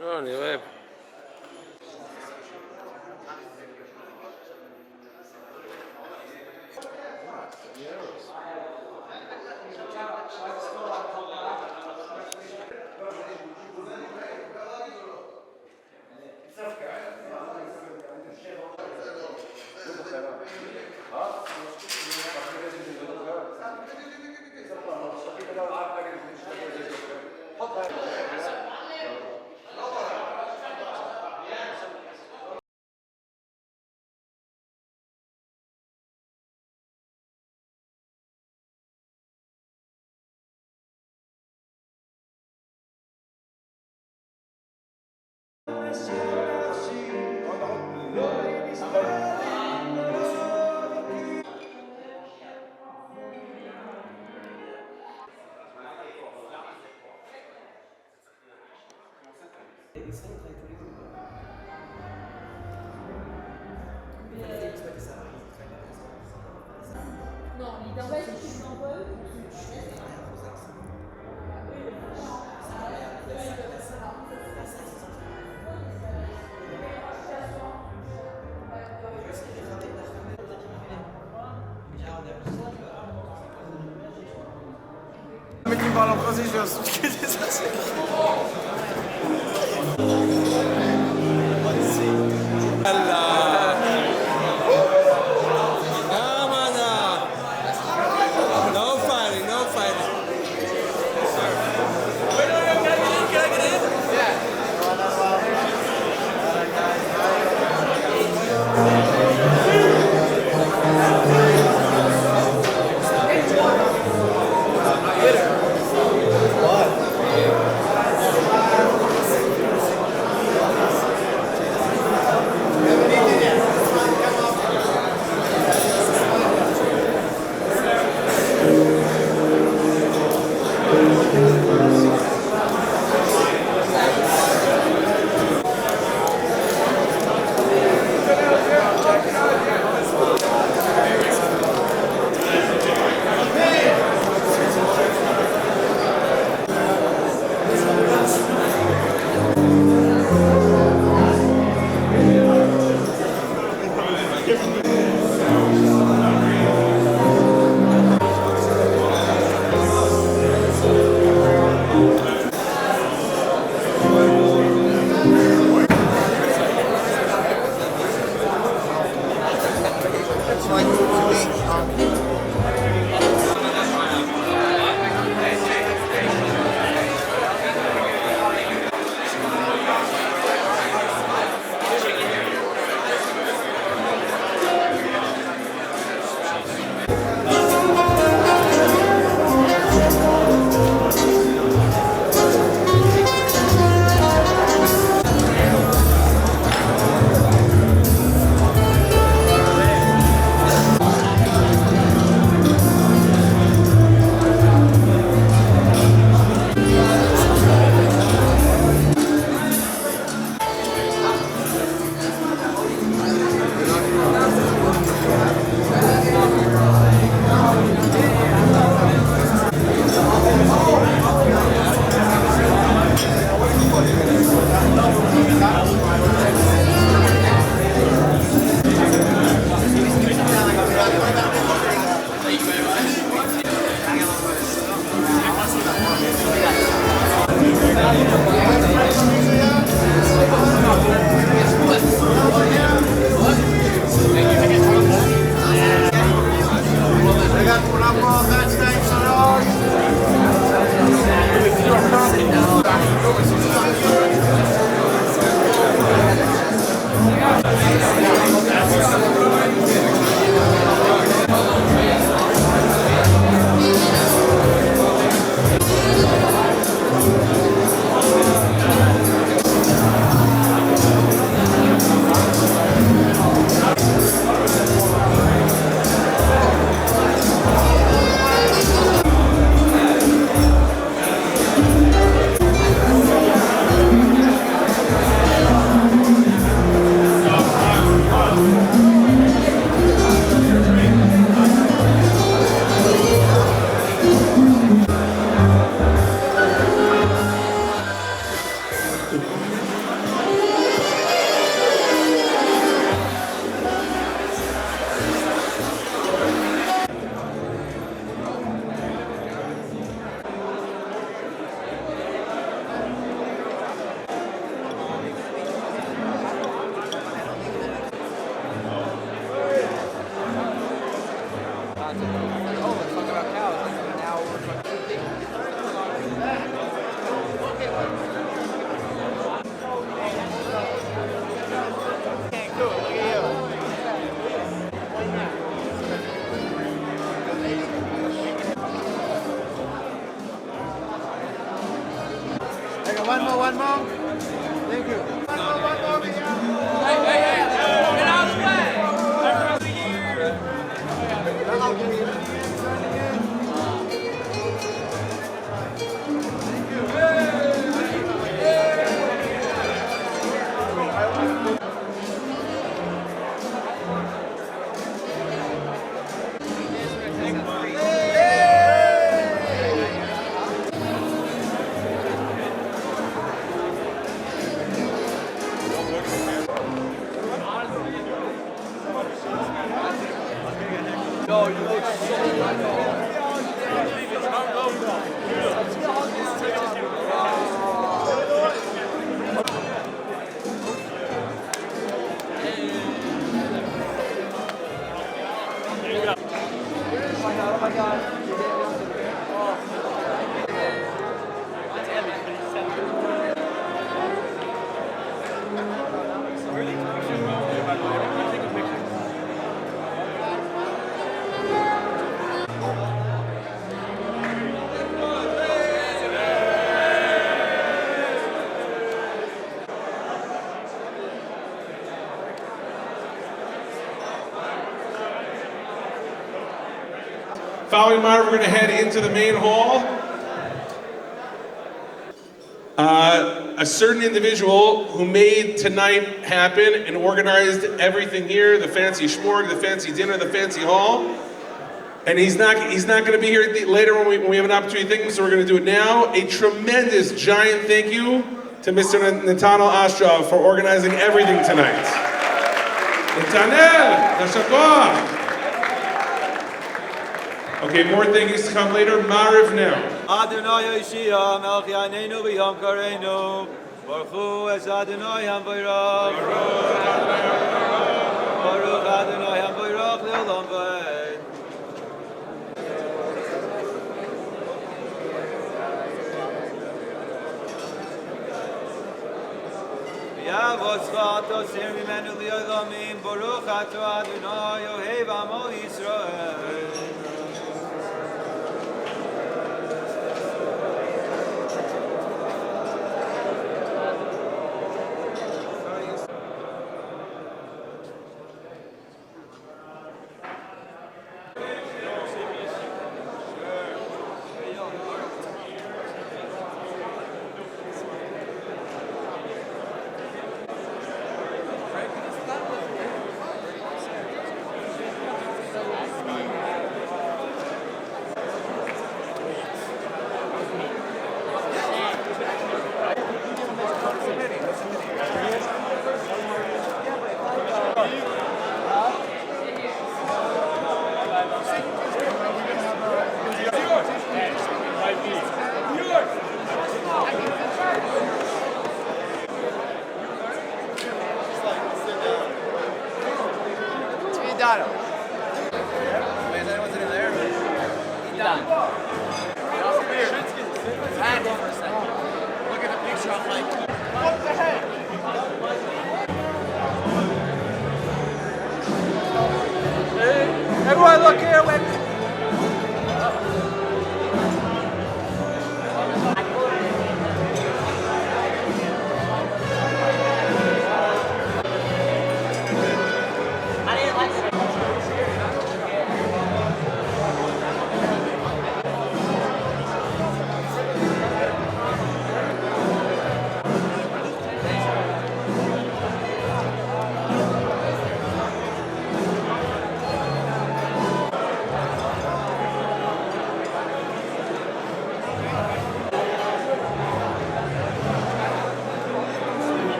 לא, אני אוהב. Mit dem Ballon français, je vais expliquer des Following Marv, we're going to head into the main hall. A certain individual who made tonight happen and organized everything here, the fancy shmorg, the fancy dinner, the fancy hall. And he's not going to be here later when we have an opportunity to thank him, so we're going to do it now. A tremendous, giant thank you to Mr. Natanel Ostrov for organizing everything tonight. Natanel, Nashakwa. Okay, more things to come later. Mariv now. Adonai Yeshia, Melch Yaneinu v'Yom Kareinu, Baruch Hu es Adonai HaMvayirach, Baruch Adonai HaMvayirach Le'olam V'ed. V'yavotzcha tosir mimenu li'olamim, Baruch Ato Adonai Yohev Amo Yisrael. Everyone look here, wait.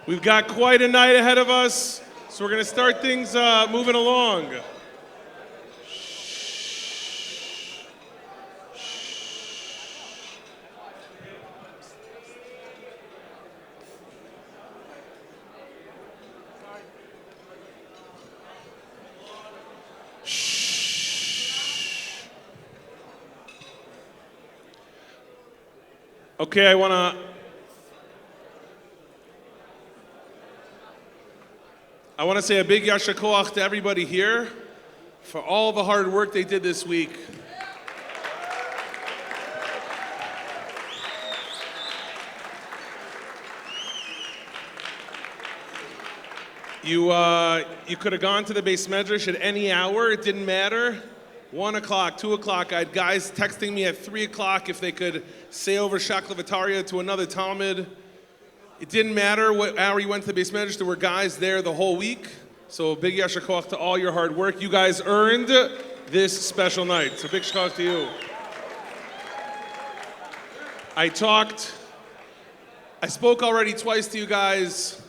We've got quite a night ahead of us, so we're going to start things moving along. Okay, I want to say a big yasher koach to everybody here for all the hard work they did this week. You could have gone to the Beis Medrash at any hour. It didn't matter. 1 o'clock, 2 o'clock. I had guys texting me at 3 o'clock if they could say over Shakla V'Tarya to another Talmud. It didn't matter what hour you went to the Beis Medrash. There were guys there the whole week. So big yasher koach to all your hard work. You guys earned this special night. So big koach to you. I spoke already twice to you guys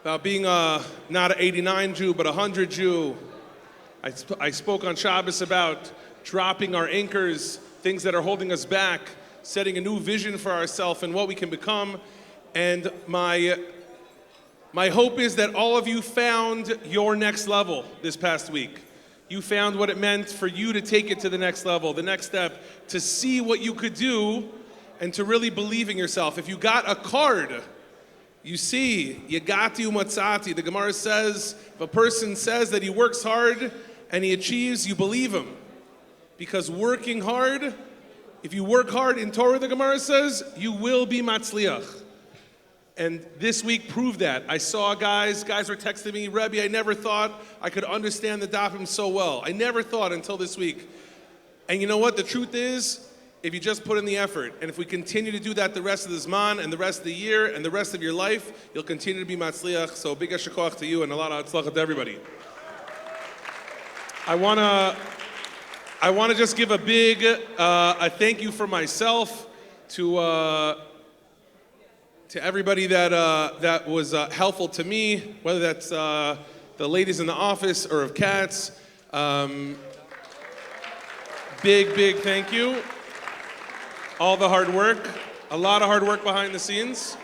about being not an 89 Jew, but a 100 Jew. I spoke on Shabbos about dropping our anchors, things that are holding us back, setting a new vision for ourselves and what we can become. And my hope is that all of you found your next level this past week. You found what it meant for you to take it to the next level, the next step, to see what you could do and to really believe in yourself. If you got a card, you see, Yagati Umatzati. The Gemara says, if a person says that he works hard and he achieves, you believe him. Because working hard, if you work hard in Torah, the Gemara says, you will be matzliach. And this week proved that. I saw guys were texting me, Rebbe, I never thought I could understand the dapim so well. I never thought until this week. And you know what? The truth is, if you just put in the effort, and if we continue to do that the rest of the Zman and the rest of the year and the rest of your life, you'll continue to be matzliach. So big yasher koach to you and a lot of hatzlacha to everybody. I wanna just give a big a thank you for myself to everybody that was helpful to me, whether that's the ladies in the office or of Cats. Big thank you. All the hard work, a lot of hard work behind the scenes.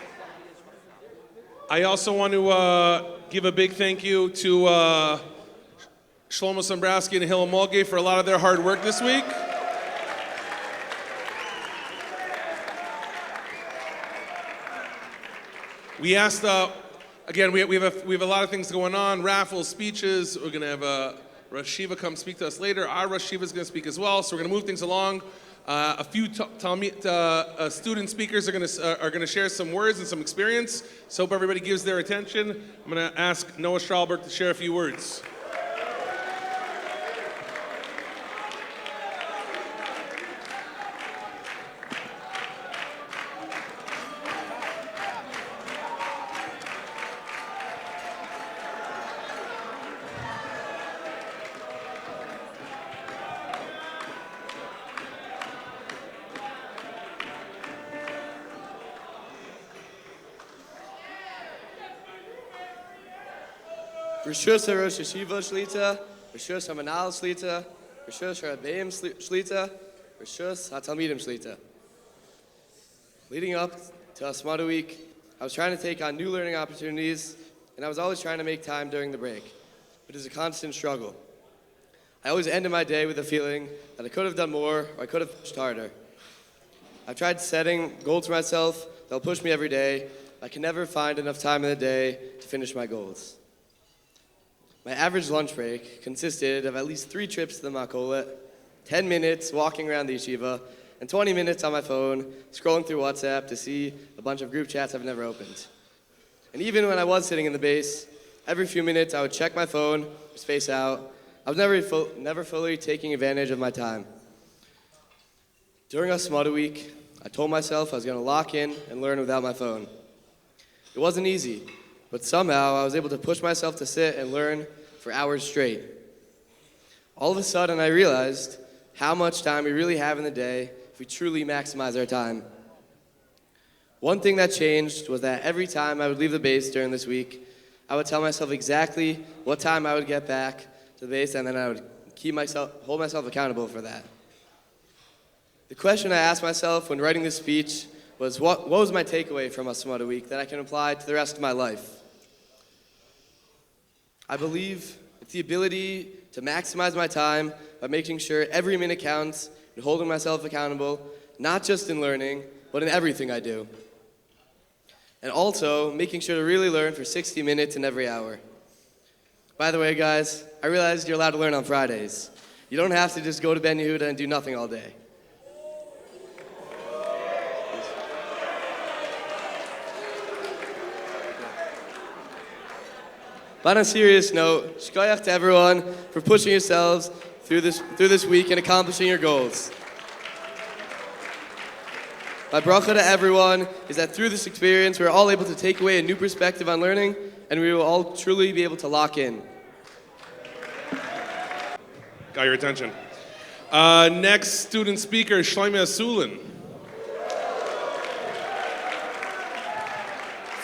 I also want to give a big thank you to Shlomo Sombrowski and Hillel Mulgay for a lot of their hard work this week. We asked, again, we have a lot of things going on, raffles, speeches. We're going to have Rosh Yeshiva come speak to us later. Our Rosh Yeshiva is going to speak as well, so we're going to move things along. A few student speakers are going to share some words and some experience. So hope everybody gives their attention. I'm going to ask Noah Strahlberg to share a few words. Rishus HaRosh Yeshiva Shlita, Rishus HaManal Shlita, Rishus HaRabbeim Shlita, Rishus HaTalmidim Shlita. Leading up to Hasmada week, I was trying to take on new learning opportunities, and I was always trying to make time during the break. It is a constant struggle. I always ended my day with a feeling that I could have done more, or I could have pushed harder. I've tried setting goals for myself that will push me every day. I can never find enough time in the day to finish my goals. My average lunch break consisted of at least 3 trips to the Makolet, 10 minutes walking around the yeshiva, and 20 minutes on my phone scrolling through WhatsApp to see a bunch of group chats I've never opened. And even when I was sitting in the base, every few minutes I would check my phone, space out. I was never fully taking advantage of my time. During Hasmada week, I told myself I was going to lock in and learn without my phone. It wasn't easy, but somehow I was able to push myself to sit and learn for hours straight. All of a sudden I realized how much time we really have in the day if we truly maximize our time. One thing that changed was that every time I would leave the base during this week, I would tell myself exactly what time I would get back to the base, and then I would hold myself accountable for that. The question I asked myself when writing this speech was what was my takeaway from Hasmada week that I can apply to the rest of my life? I believe it's the ability to maximize my time by making sure every minute counts and holding myself accountable, not just in learning, but in everything I do. And also making sure to really learn for 60 minutes in every hour. By the way, guys, I realized you're allowed to learn on Fridays. You don't have to just go to Ben Yehuda and do nothing all day. But on a serious note, shkoyach to everyone for pushing yourselves through this week and accomplishing your goals. My bracha to everyone is that through this experience, we're all able to take away a new perspective on learning, and we will all truly be able to lock in. Got your attention. Next student speaker, Shlomo Sulin.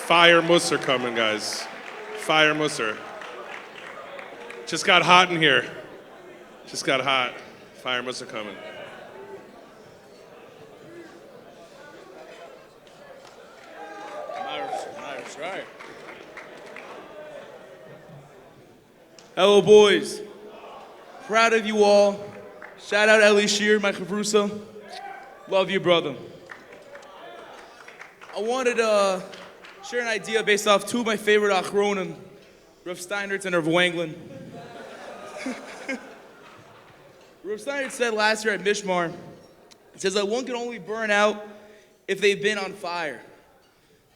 Fire Musser coming, guys. Fire Musser. Just got hot in here. Just got hot. Fire Musser coming. Nice, right. Hello, boys. Proud of you all. Shout out Eli Shear, my chavrusa. Love you, brother. I wanted to share an idea based off two of my favorite achronim, Rav Steinertz and Rav Wanglin. Rav Steinertz said last year at Mishmar, it says that one can only burn out if they've been on fire.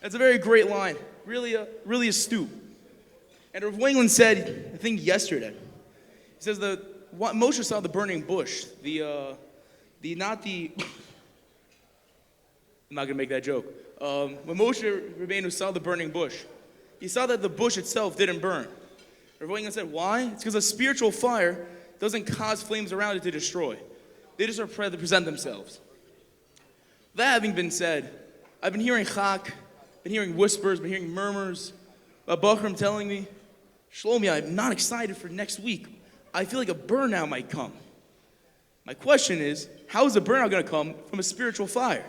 That's a very great line, really astute. And Rav Wanglin said, I think yesterday, he says Moshe saw the burning bush, I'm not gonna make that joke. When Moshe Rabbeinu saw the burning bush, he saw that the bush itself didn't burn. Rav Wanglin said, why? It's because a spiritual fire doesn't cause flames around it to destroy. They just present themselves. That having been said, I've been hearing chak, been hearing whispers, been hearing murmurs, Bachram telling me, Shlomi, I'm not excited for next week. I feel like a burnout might come. My question is, how is a burnout going to come from a spiritual fire?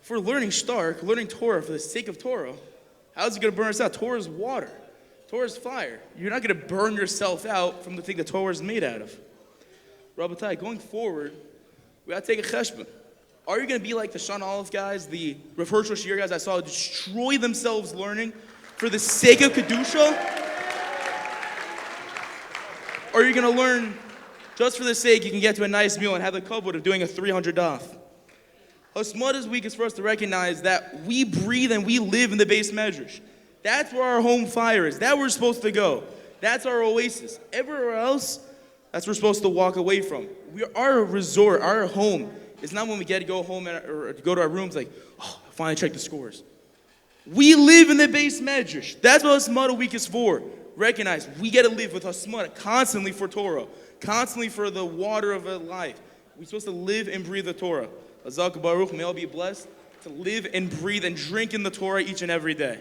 If we're learning Stark, learning Torah for the sake of Torah, how is it going to burn us out? Torah is water. Torah is fire. You're not going to burn yourself out from the thing that Torah is made out of. Rabbatai, going forward, we got to take a cheshbon. Are you going to be like the Sean Olive guys, the Rav Hershel Shir guys I saw destroy themselves learning for the sake of Kedusha? Or are you going to learn just for the sake you can get to a nice meal and have the kavod of doing a 300 daf? Hasmada's week is for us to recognize that we breathe and we live in the base measures. That's where our home fire is. That's where we're supposed to go. That's our oasis. Everywhere else, that's where we're supposed to walk away from. Our resort, our home, is not when we get to go home or go to our rooms like, oh, I finally checked the scores. We live in the base measures. That's what Hasmada week is for. Recognize we get to live with Hasmada constantly for Torah, constantly for the water of life. We're supposed to live and breathe the Torah. Azak Baruch, may all be blessed to live and breathe and drink in the Torah each and every day.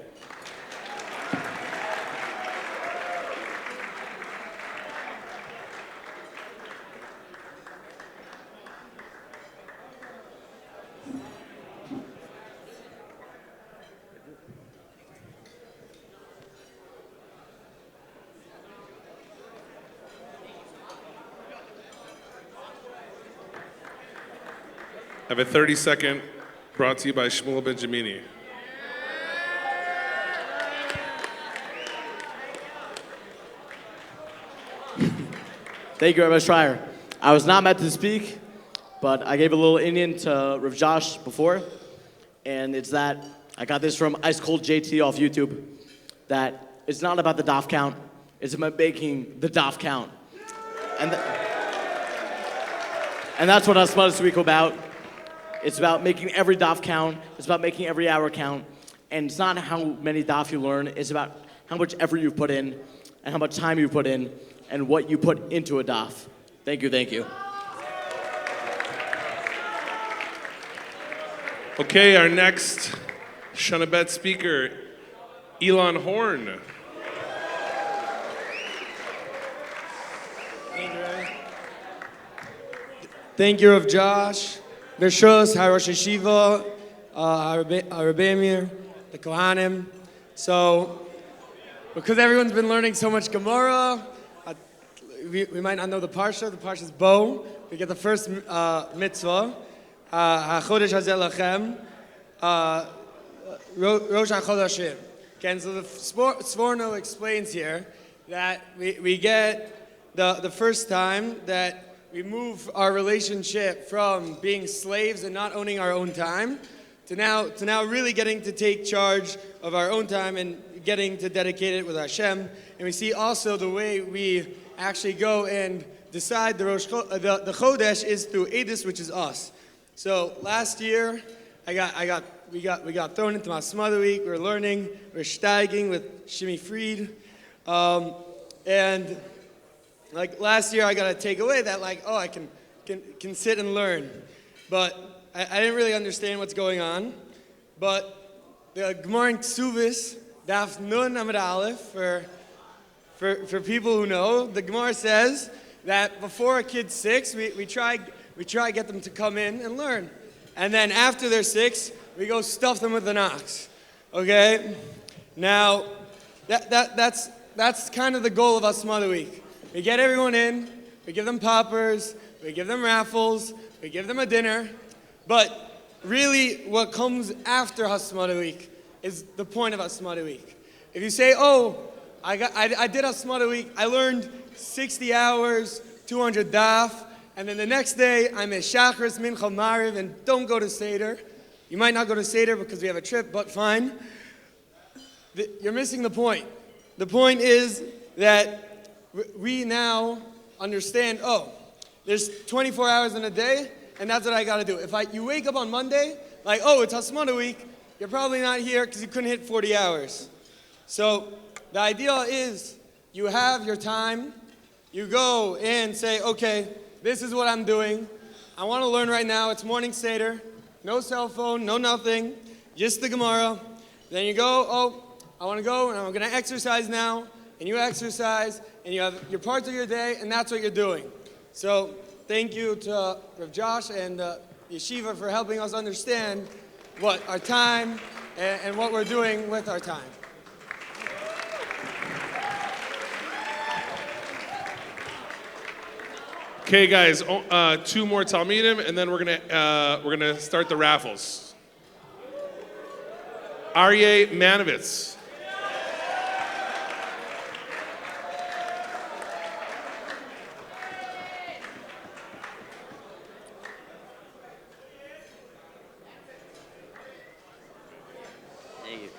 I have a 30-second brought to you by Shmuel Benjamini. Thank you, Rabbi Schreier. I was not meant to speak, but I gave a little Indian to Rav Josh before, and it's that I got this from Ice Cold JT off YouTube, that it's not about the daf count, it's about making the daf count. And that's what Hasmada week about. It's about making every daf count. It's about making every hour count. And it's not how many daf you learn. It's about how much effort you've put in and how much time you put in and what you put into a daf. Thank you, thank you. Okay, our next Shanabet speaker, Elon Horn. Thank you, Rav Josh. Bershos, Harosh Yeshiva, Rabbeimir, the Kohanim. So, because everyone's been learning so much Gemara, we might not know the Parsha. The Parsha's Bo. We get the first mitzvah. HaChodesh Hazeh Lachem, Rosh HaChodashim. Okay, so the Sforno explains here that we get the first time that we move our relationship from being slaves and not owning our own time to now really getting to take charge of our own time and getting to dedicate it with Hashem. And we see also the way we actually go and decide the Chodesh is through Edis, which is us. So last year, we got thrown into Hasmada week. We're learning, we're steiging with Shimi Fried, and like last year, I got to take away that I can sit and learn, but I didn't really understand what's going on. But the Gemara in Ksuvis, Daf Nun Amud Aleph, for people who know, the Gemara says that before a kid's 6, we try to get them to come in and learn. And then after they're 6, we go stuff them with the knocks. Okay? Now, that's kind of the goal of Hasmada week. We get everyone in, we give them poppers, we give them raffles, we give them a dinner. But really, what comes after Hasmada week is the point of Hasmada week. If you say, oh, I did Hasmada week, I learned 60 hours, 200 daf, and then the next day I'm at Shachris, Mincha, Mariv, and don't go to Seder. You might not go to Seder because we have a trip, but fine. You're missing the point. The point is that we now understand, oh, there's 24 hours in a day, and that's what I got to do. If you wake up on Monday, like, oh, it's Hasmada week, you're probably not here because you couldn't hit 40 hours. So the idea is you have your time, you go and say, okay, this is what I'm doing. I want to learn right now. It's morning Seder, no cell phone, no nothing, just the Gemara. Then you go, oh, I want to go and I'm going to exercise now, and you exercise, and you have your parts of your day, and that's what you're doing. So thank you to Rav Josh and Yeshiva for helping us understand what our time and what we're doing with our time. Okay, guys, 2 more Talmidim, and then we're gonna start the raffles. Aryeh Manovitz. Thank you.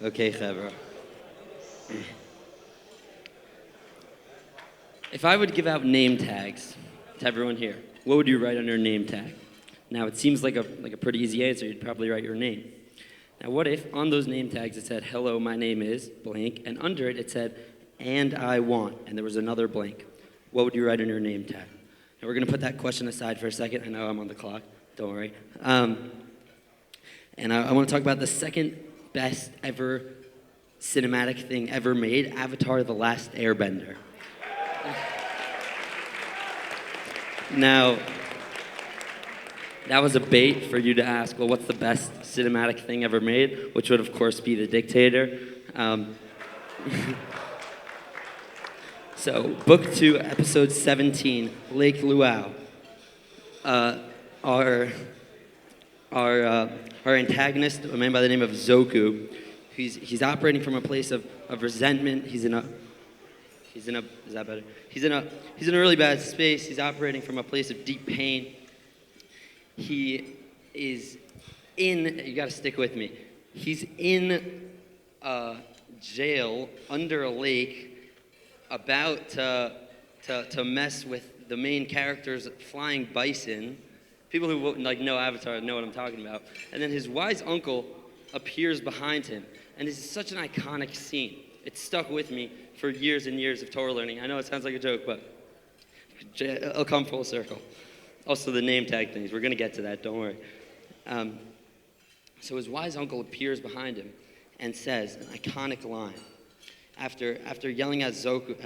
Okay, Chevra. If I would give out name tags to everyone here, what would you write on your name tag? Now, it seems like a pretty easy answer. You'd probably write your name. Now, what if on those name tags it said, hello, my name is blank, and under it said, and I want, and there was another blank. What would you write on your name tag? Now, we're going to put that question aside for a second. I know I'm on the clock. Don't worry. And I want to talk about the second best ever cinematic thing ever made, Avatar: The Last Airbender. Now, that was a bait for you to ask, well, what's the best cinematic thing ever made? Which would, of course, be The Dictator. So, Book 2, Episode 17, Lake Luau. Our antagonist, a man by the name of Zoku, he's operating from a place of resentment. He's in a really bad space. He's operating from a place of deep pain. He is in, you gotta stick with me. He's in a jail under a lake, about to mess with the main character's flying bison. People who know Avatar know what I'm talking about. And then his wise uncle appears behind him. And this is such an iconic scene. It stuck with me for years and years of Torah learning. I know it sounds like a joke, but it'll come full circle. Also, the name tag things. We're going to get to that. Don't worry. So his wise uncle appears behind him and says an iconic line. After yelling at Zuko,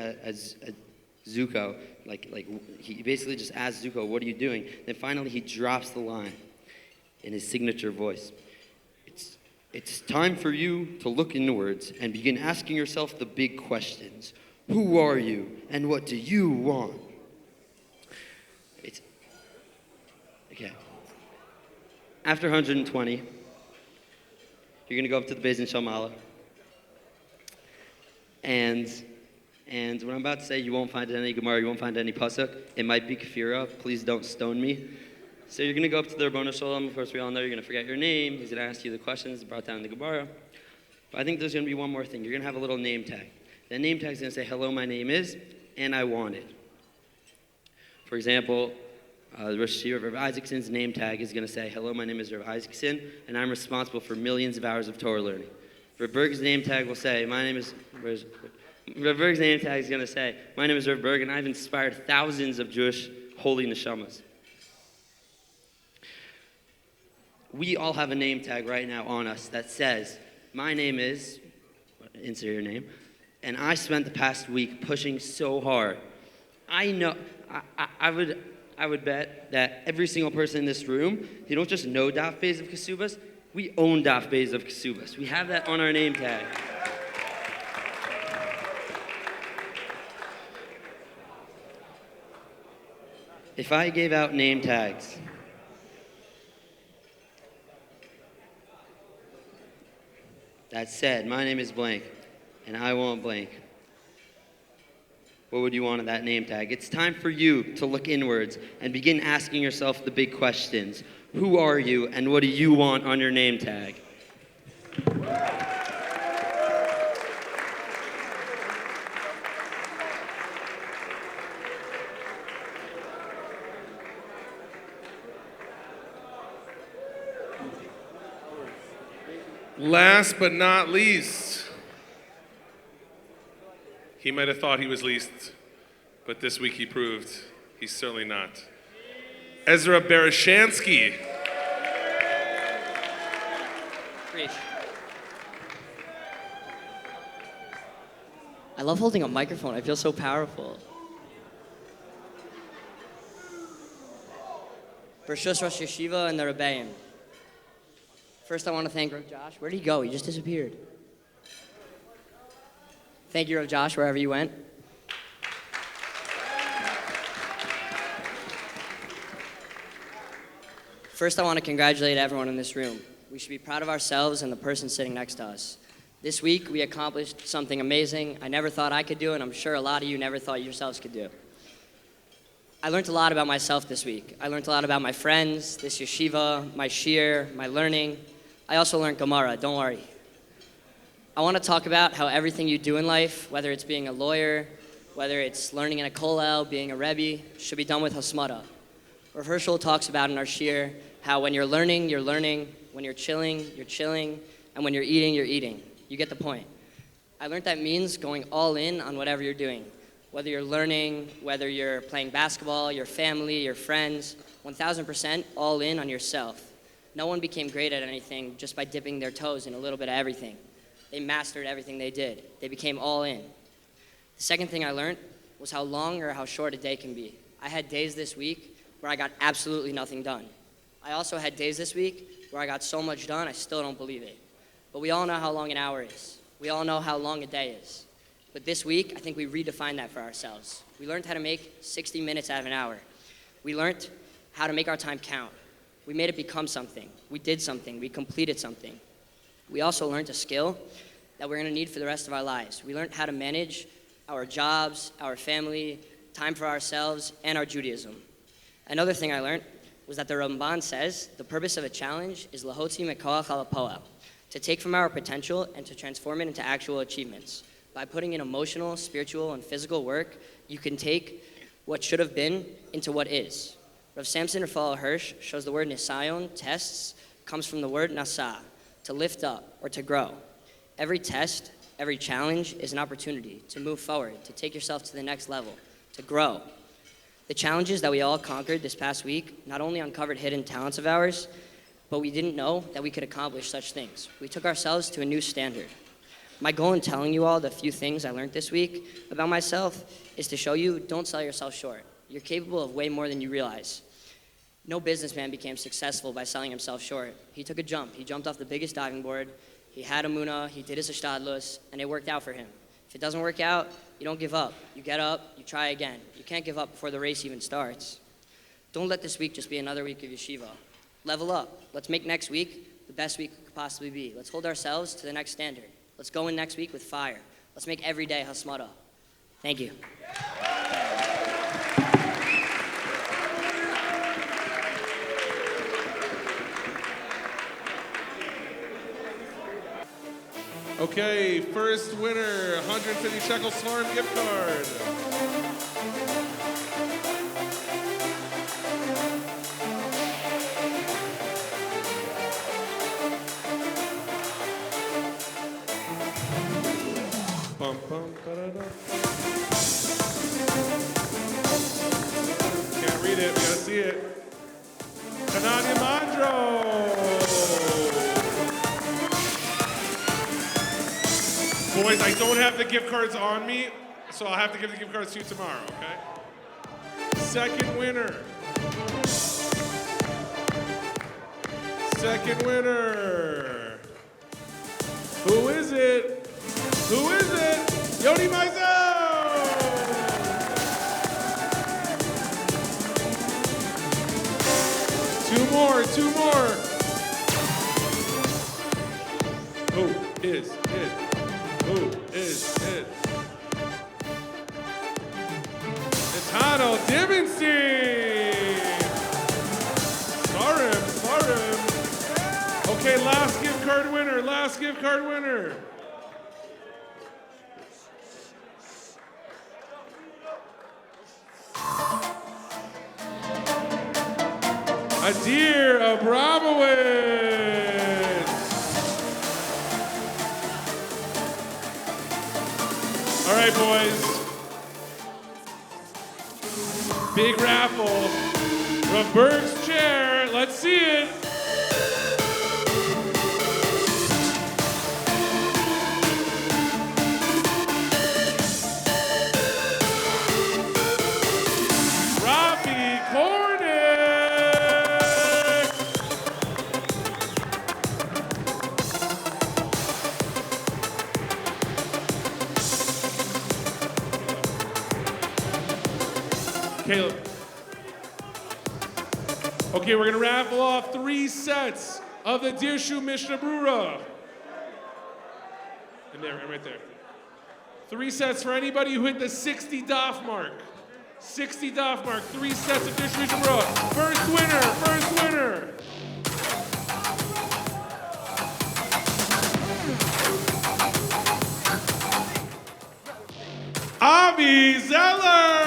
like he basically just asks Zuko, "What are you doing?" Then finally he drops the line in his signature voice. It's time for you to look inwards and begin asking yourself the big questions. Who are you, and what do you want? Okay. After 120, You're going to go up to the Beis Din Shalmala. And what I'm about to say, you won't find it in any Gemara, you won't find it in any Pasuk. It might be Kefira. Please don't stone me. So you're going to go up to the Rabbanu Sholom. Of course, we all know you're going to forget your name. He's going to ask you the questions brought down in the Gemara. But I think there's going to be one more thing. You're going to have a little name tag. That name tag is going to say, hello, my name is, and I want it. For example, Rosh Hashiva Rav Isaacson's name tag is going to say, hello, my name is Rav Isaacson, and I'm responsible for millions of hours of Torah learning. Rav Berg's name tag will say, Rav Berg's name tag is going to say, my name is Rav Berg, and I've inspired thousands of Jewish holy neshamas. We all have a name tag right now on us that says, my name is, insert your name, and I spent the past week pushing so hard. I know, I would bet that every single person in this room, they don't just know Daf Beis of Kesubas, we own Daf Beis of Kesubas. We have that on our name tag. If I gave out name tags, that said, my name is blank, and I want blank, what would you want on that name tag? It's time for you to look inwards and begin asking yourself the big questions. Who are you, and what do you want on your name tag? Last but not least, he might have thought he was least, but this week he proved he's certainly not. Ezra Bereshansky. I love holding a microphone. I feel so powerful. Bershus Rosh Yeshiva and the Rebbeim. First, I want to thank Rav Josh. Where did he go? He just disappeared. Thank you, Rav Josh, wherever you went. First, I want to congratulate everyone in this room. We should be proud of ourselves and the person sitting next to us. This week, we accomplished something amazing I never thought I could do, and I'm sure a lot of you never thought yourselves could do. I learned a lot about myself this week. I learned a lot about my friends, this yeshiva, my shir, my learning. I also learned Gemara, don't worry. I want to talk about how everything you do in life, whether it's being a lawyer, whether it's learning in a kollel, being a rebbe, should be done with Hasmada. Rav Herschel talks about in our shir how when you're learning, when you're chilling, and when you're eating. You get the point. I learned that means going all in on whatever you're doing. Whether you're learning, whether you're playing basketball, your family, your friends, 1,000% all in on yourself. No one became great at anything just by dipping their toes in a little bit of everything. They mastered everything they did. They became all in. The second thing I learned was how long or how short a day can be. I had days this week where I got absolutely nothing done. I also had days this week where I got so much done, I still don't believe it. But we all know how long an hour is. We all know how long a day is. But this week, I think we redefined that for ourselves. We learned how to make 60 minutes out of an hour. We learned how to make our time count. We made it become something. We did something. We completed something. We also learned a skill that we're going to need for the rest of our lives. We learned how to manage our jobs, our family, time for ourselves, and our Judaism. Another thing I learned was that the Ramban says the purpose of a challenge is lahotzi mekoach al hapoel, to take from our potential and to transform it into actual achievements. By putting in emotional, spiritual, and physical work, you can take what should have been into what is. Rav Samson Raphael Hirsch shows the word nisayon, tests, comes from the word nasa, to lift up or to grow. Every test, every challenge is an opportunity to move forward, to take yourself to the next level, to grow. The challenges that we all conquered this past week not only uncovered hidden talents of ours, but we didn't know that we could accomplish such things. We took ourselves to a new standard. My goal in telling you all the few things I learned this week about myself is to show you don't sell yourself short. You're capable of way more than you realize. No businessman became successful by selling himself short. He took a jump. He jumped off the biggest diving board. He had emunah, he did his ishtadlus, and it worked out for him. If it doesn't work out, you don't give up. You get up, you try again. You can't give up before the race even starts. Don't let this week just be another week of yeshiva. Level up. Let's make next week the best week could possibly be. Let's hold ourselves to the next standard. Let's go in next week with fire. Let's make every day Hasmada. Thank you. Okay, first winner, 150 shekel Swarm gift card. Bum, bum, ba-da-da. Can't read it, we gotta see it. Kananya Mandro. Boys, I don't have the gift cards on me, so I'll have to give the gift cards to you tomorrow, okay? Second winner. Second winner. Who is it? Who is it? Yoni Maizel! Two more. Who is it? Who is it? It's Hanno Dimenstein! Svarim. Okay, last gift card winner. Adir Abramowitz. All right, boys. Big raffle from Berg's chair. Let's see it. Rafi Kornick. Caleb. Okay, we're gonna raffle off 3 sets of the Dirshu Mishnah Brura. And there, right there. 3 sets for anybody who hit the 60 daf mark. 60 daf mark, 3 sets of Dirshu Mishnah Brura. First winner. Avi Zeller!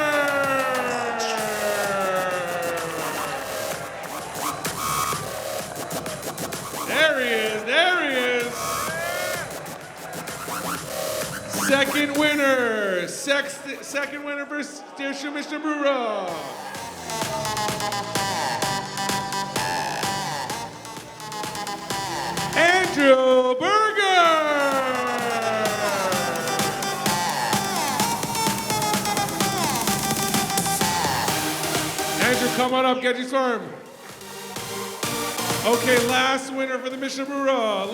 There he is. Second winner. Second winner for Dirshu Mishnah Brura. Andrew Berger. Andrew, come on up, get your firm. Okay, last winner for the Mishnah Brura.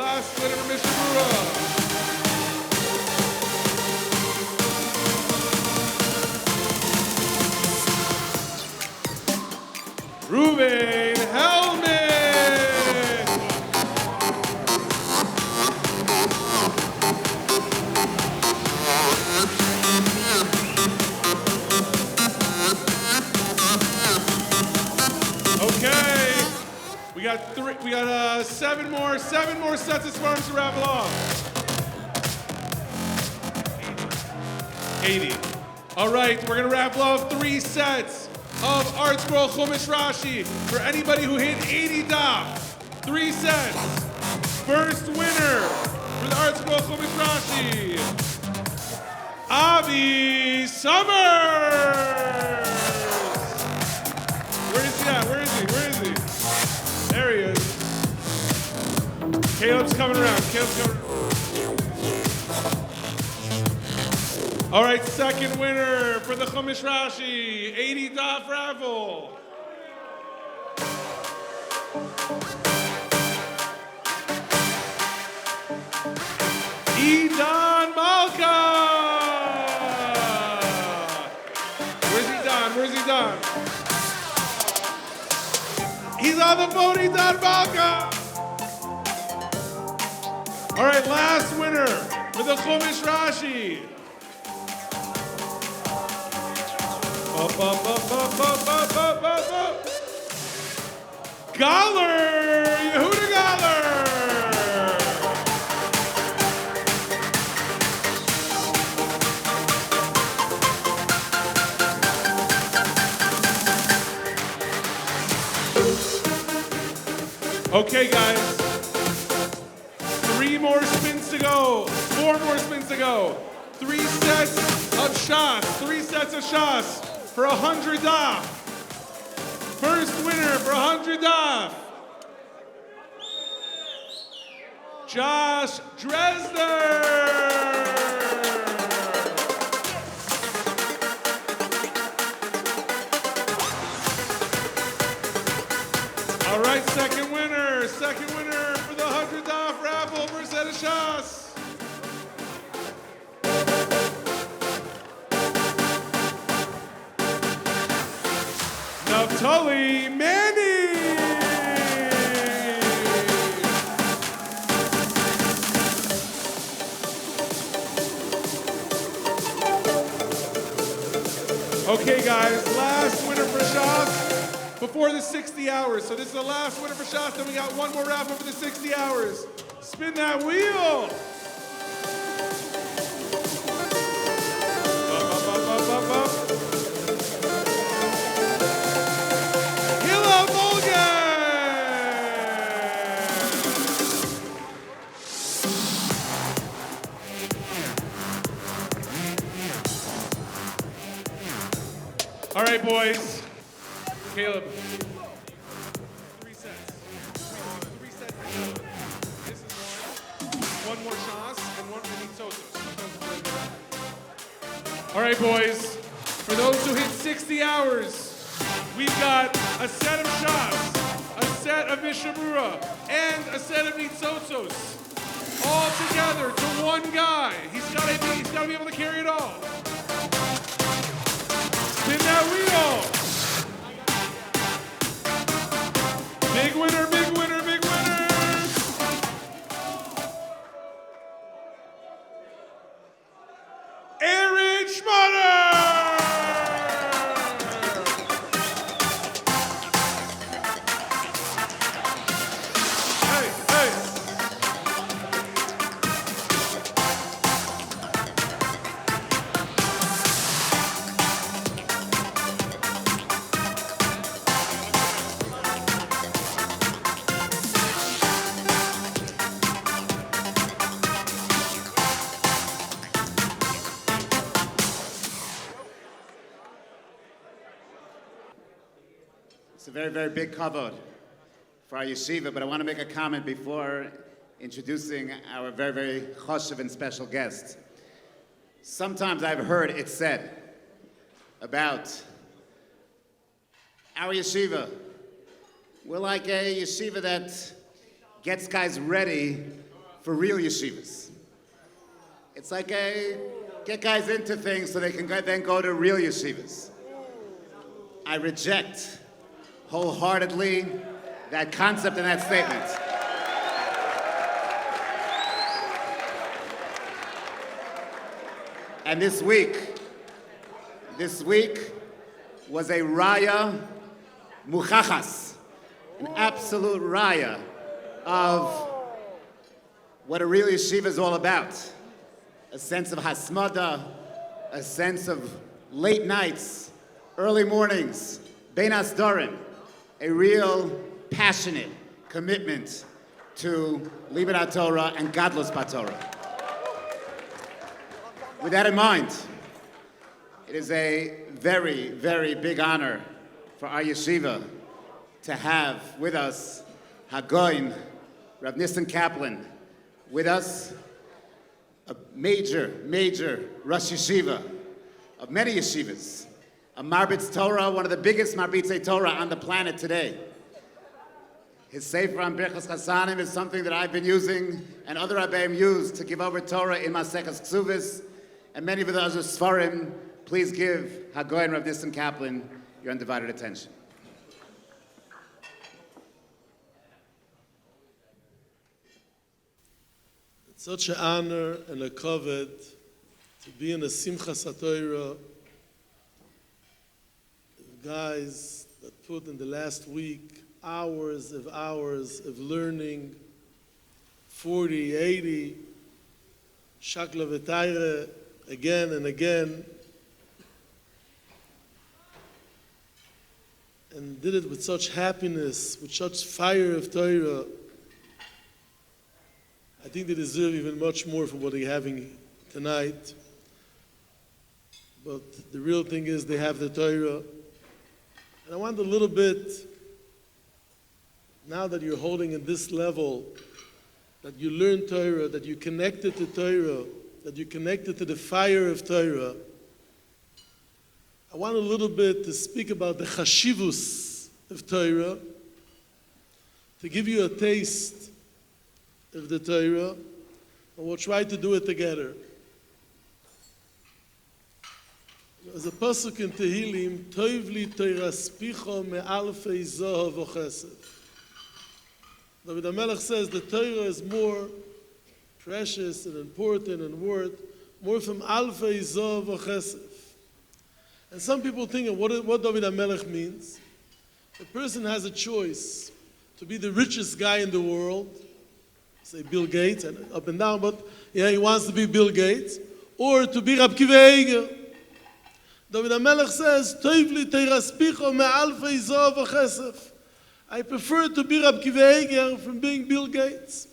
Ruben Hellman. Okay. We got 7 more sets of sperms to raffle off. 80. All right, we're gonna raffle off 3 sets of Art Scroll Chumash Rashi for anybody who hit 80 daf. 3 sets. First winner for the Art Scroll Chumash Rashi, Avi Summers. Where is he at? Where is he? There he is. Caleb's coming around. All right, second winner for the Chumash Rashi, 80 daf raffle. Idan Malka. Where's he done? He's on the phone, Idan Malka. All right, last winner for the Chumash Rashi. Up, up, up, up, up, up, up, up, up. Galler, Yehuda Galler. Okay, guys. 3 more spins to go. 4 more spins to go. 3 sets of Shas. 3 sets of Shas for 100 daf. First winner for 100 daf. Josh Dresner. All right, second winner for the 100 daf raffle for a set of Shas. Naftali Manny. Okay, guys, last winner for Shas before the 60 hours. So this is the last winner for Shas, then we got one more raffle for the 60 hours. Spin that wheel. Up, up, up, up, up, up. Hila Volga. All right, boys. Caleb. 3 sets. 3 sets. This is one more Shas and one for Sosos. All right, boys. For those who hit 60 hours, we've got a set of Shas, a set of Mishmar, and a set of Sosos. All together to one guy. He's got to be able to carry it all. Spin that wheel. Big winner, big winner, big winner. Aaron Schmutter. Hey, hey. It's a very, very big kavod for our yeshiva, but I want to make a comment before introducing our very, very choshev and special guest. Sometimes I've heard it said about our yeshiva, we're like a yeshiva that gets guys ready for real yeshivas. It's like get guys into things so they can then go to real yeshivas. I reject wholeheartedly that concept and that statement. And this week was a raya muchachas, an absolute raya of what a real yeshiva is all about. A sense of Hasmada, a sense of late nights, early mornings, bein hasdarim, a real passionate commitment to Libat Torah and Gadlus Torah. With that in mind, it is a very, very big honor for our yeshiva to have with us Hagoin, Rav Nissen Kaplan, with us, a major, major Rosh Yeshiva of many yeshivas, a Marbitz Torah, one of the biggest Marbitzei Torah on the planet today. His Sefer on Birchas Chasanim is something that I've been using and other Rabbeim used to give over Torah in Maseches Ksuvis and many of the other Sfarim. Please give Hagoin Rav Nissen Kaplan your undivided attention. such an honor and a kavod to be in a Simchas HaTorah. Guys that put in the last week hours of learning, 40, 80, shakla v'tayre, again and again, and did it with such happiness, with such fire of Torah. I think they deserve even much more for what they're having tonight. But the real thing is they have the Torah. And I want a little bit, now that you're holding in this level, that you learn Torah, that you're connected to Torah, that you're connected to the fire of Torah, I want a little bit to speak about the chashivus of Torah, to give you a taste of the Torah, and we'll try to do it together. There's a pasuk in Tehillim, Toiv li Toiraspicho me'alfei zohav v'chesed. David HaMelech says the Torah is more precious and important and worth more from alfei zohav v'chesed. And some people think of what David HaMelech means. A person has a choice to be the richest guy in the world, say Bill Gates, and up and down, but yeah, he wants to be Bill Gates, or to be Rab Kiva Eger. David HaMelech says, Toiv li teiraspicho me'alfei zohav v'chesed. I prefer to be Rab Kiva Eger from being Bill Gates.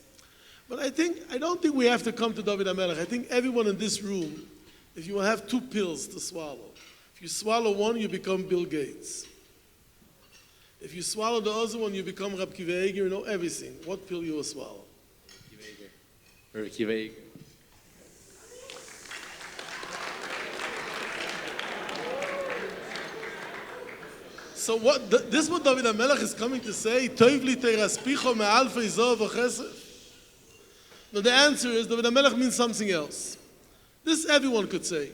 But I don't think we have to come to David HaMelech. I think everyone in this room, if you have two pills to swallow, if you swallow one, you become Bill Gates. If you swallow the other one, you become Rab Kiva Eger, you know everything. What pill you will swallow? Or Kiva Eger. So this is what David HaMelech is coming to say, Toiv li teiraspicho me'alfei zohav v'chesed. Now the answer is, David HaMelech means something else. This everyone could say,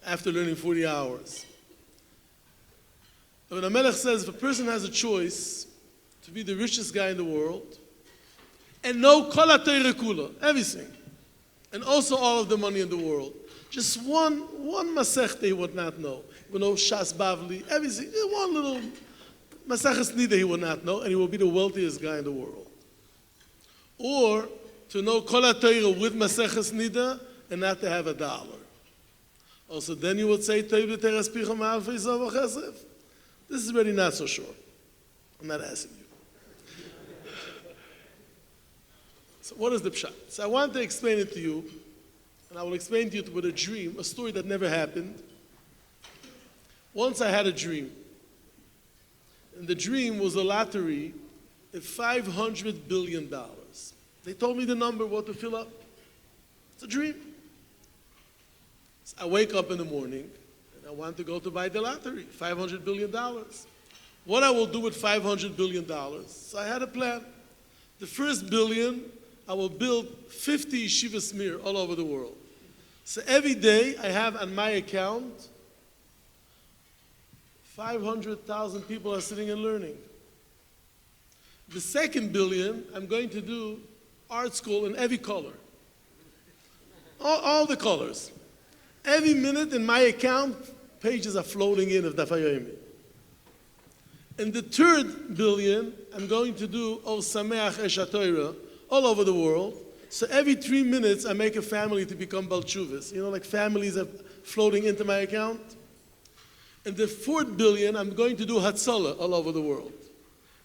after learning 40 hours. David HaMelech says, if a person has a choice to be the richest guy in the world, and know kol ha-Torah kula, everything, and also all of the money in the world, just one masechta he would not know. He would know Shas Bavli, everything, one little Maseches Nida he would not know, and he will be the wealthiest guy in the world. Or to know Kol HaTorah with Maseches Nida and not to have $1. Also, then you would say, Toiv li teiraspicho me'alfei zohav v'chesed. This is really not so sure. I'm not asking you. So what is the pshat? So I want to explain it to you, and I will explain to you with a dream, a story that never happened. Once I had a dream, and the dream was a lottery of $500 billion. They told me the number, what to fill up. It's a dream. So I wake up in the morning, and I want to go to buy the lottery, $500 billion. What I will do with $500 billion? So I had a plan. The first billion, I will build 50 yeshivas mir all over the world. So every day I have on my account 500,000 people are sitting and learning. The second billion, I'm going to do art school in every color. All the colors. Every minute in my account, pages are floating in of Daf HaYomi. In the third billion, I'm going to do Ol Sameach Esh HaTorah all over the world. So every 3 minutes, I make a family to become Balchuvas. You know, like families are floating into my account. In the fourth billion, I'm going to do Hatzalah all over the world.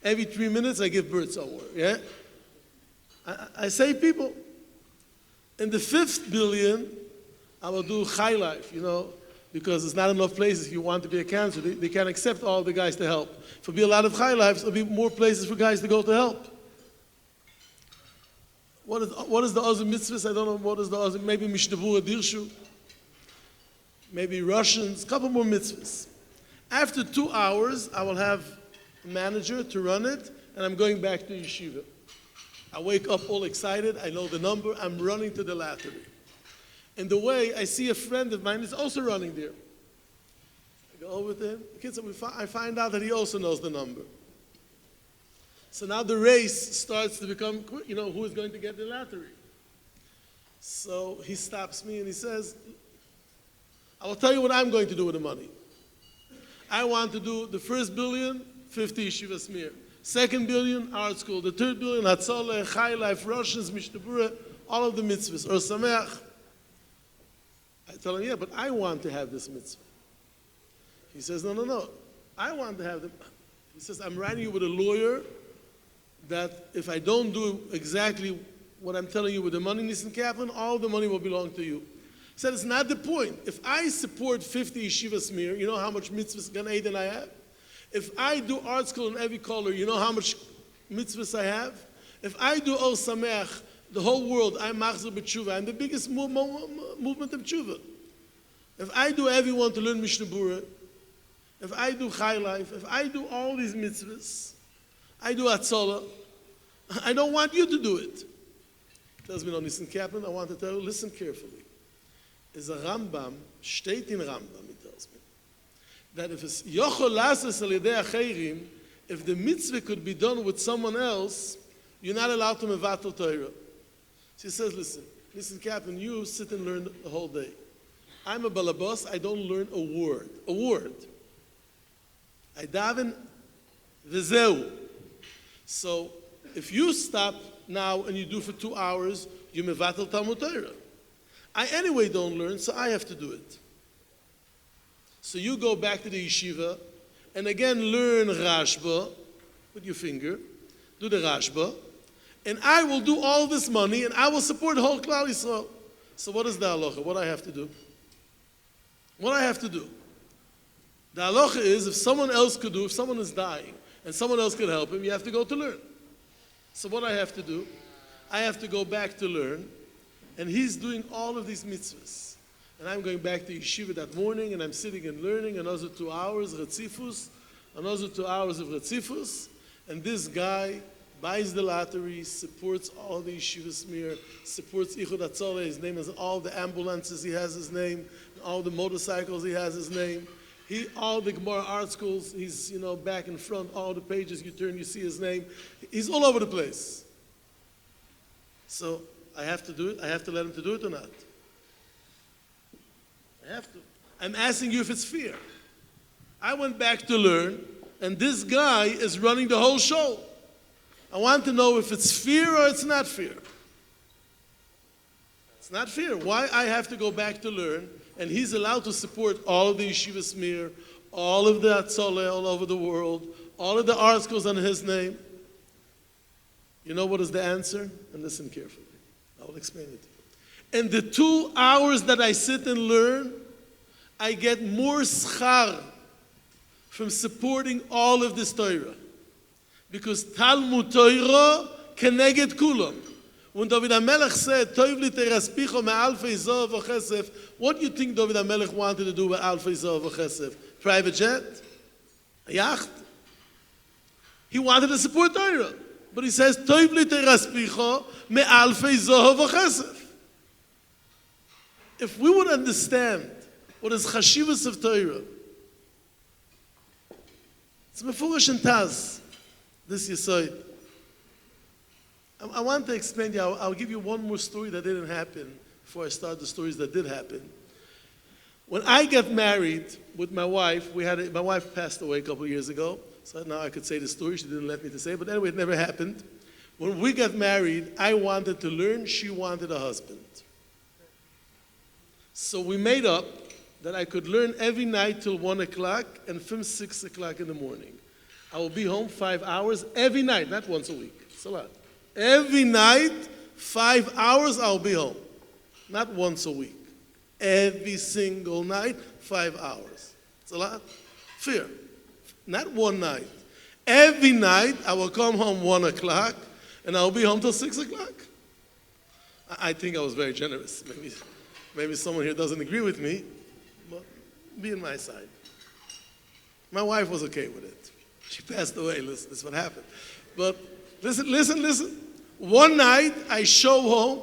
Every 3 minutes, I give birth somewhere, yeah? I save people. In the fifth billion, I will do Chai Life, you know, because there's not enough places if you want to be a cancer. They can't accept all the guys to help. If there'll be a lot of Chai Lives, there'll be more places for guys to go to help. What is the other mitzvahs? I don't know what is the other. Maybe Mishnavura Dirshu. Maybe Russians. A couple more mitzvahs. After 2 hours, I will have a manager to run it, and I'm going back to yeshiva. I wake up all excited. I know the number. I'm running to the lottery. In the way, I see a friend of mine is also running there. I go over to him. I find out that he also knows the number. So now the race starts to become, you know, who is going to get the lottery? So he stops me and he says, I will tell you what I'm going to do with the money. I want to do the first billion, 50 Yeshivas Mir. Second billion, art school. The third billion, Hatzoleh, Chai Life, Roshans, Mishtabura, all of the mitzvahs. Or Sameach. I tell him, yeah, but I want to have this mitzvah. He says, no. I want to have them. He says, I'm writing you with a lawyer that if I don't do exactly what I'm telling you with the money, Nissen Kaplan, all the money will belong to you. He said, it's not the point. If I support 50 Yeshivas Mir, you know how much mitzvahs Gan Eden I have? If I do art school in every color, you know how much mitzvahs I have? If I do Ol Sameach, the whole world, I'm Machzor B'Tshuva. I'm the biggest movement of Tshuva. If I do everyone to learn Mishnah Berurah, if I do Chai Life, if I do all these mitzvahs, I do Atzola, I don't want you to do it. He tells me, no, Nissen Kaplan, I want to tell you, listen carefully. Is a Rambam, steht in Rambam, he tells me, that if it's Yochol Lasses Al Yedei Acheirim, if the mitzvah could be done with someone else, you're not allowed to mevatel Torah. She says, listen, Captain, you sit and learn the whole day. I'm a balabas, I don't learn a word. I daven v'zeu. So if you stop now and you do for 2 hours, you mevatel Talmud Torah. I anyway don't learn, so I have to do it. So you go back to the yeshiva and again learn Rashba with your finger, do the Rashba, and I will do all this money and I will support the whole Klal Yisrael. So what is the halacha? What I have to do? What I have to do? The halacha is if someone else could do, if someone is dying and someone else could help him, you have to go to learn. So what I have to do? I have to go back to learn, and he's doing all of these mitzvahs. And I'm going back to yeshiva that morning and I'm sitting and learning another 2 hours Retzifus, another 2 hours of Retzifus, and this guy buys the lottery, supports all the yeshivas mir, supports Ichud Hatzoleh, his name is all the ambulances, he has his name, all the motorcycles, he has his name. All the Gemara art schools, he's back in front, all the pages you turn, you see his name. He's all over the place. So I have to do it, I have to let him to do it or not? I have to. I'm asking you if it's fair. I went back to learn, and this guy is running the whole show. I want to know if it's fair or it's not fair. It's not fair. Why I have to go back to learn, and he's allowed to support all of the yeshivas mir, all of the Hatzoleh all over the world, all of the art schools under his name. You know what is the answer? And listen carefully. I will explain it to you. In the 2 hours that I sit and learn, I get more schar from supporting all of this Torah. Because Talmud Torah keneged kulam. When David HaMelech said, Toiv li teraspicho me'alfei zoh v'chesef, what do you think David HaMelech wanted to do with alfei zoh v'chesef? Private jet? A yacht? He wanted to support Torah. But he says, Toiv li teraspicho me'alfei zoh v'chesef. If we would understand what is chashivas of Torah, it's mefurish and taz, this Yesod. I want to explain to you, I'll give you one more story that didn't happen before I start the stories that did happen. When I got married with my wife, my wife passed away a couple of years ago, so now I could say the story, she didn't let me to say it, but anyway, it never happened. When we got married, I wanted to learn, she wanted a husband. So we made up that I could learn every night till 1 o'clock and from 6 o'clock in the morning. I will be home 5 hours every night, not once a week. It's a lot. Every night, 5 hours, I'll be home. Not once a week. Every single night, 5 hours. It's a lot. Fair. Not one night. Every night, I will come home 1 o'clock, and I'll be home till 6 o'clock. I think I was very generous. Maybe someone here doesn't agree with me, but be on my side. My wife was okay with it. She passed away. Listen, this is what happened. But listen. One night, I show home,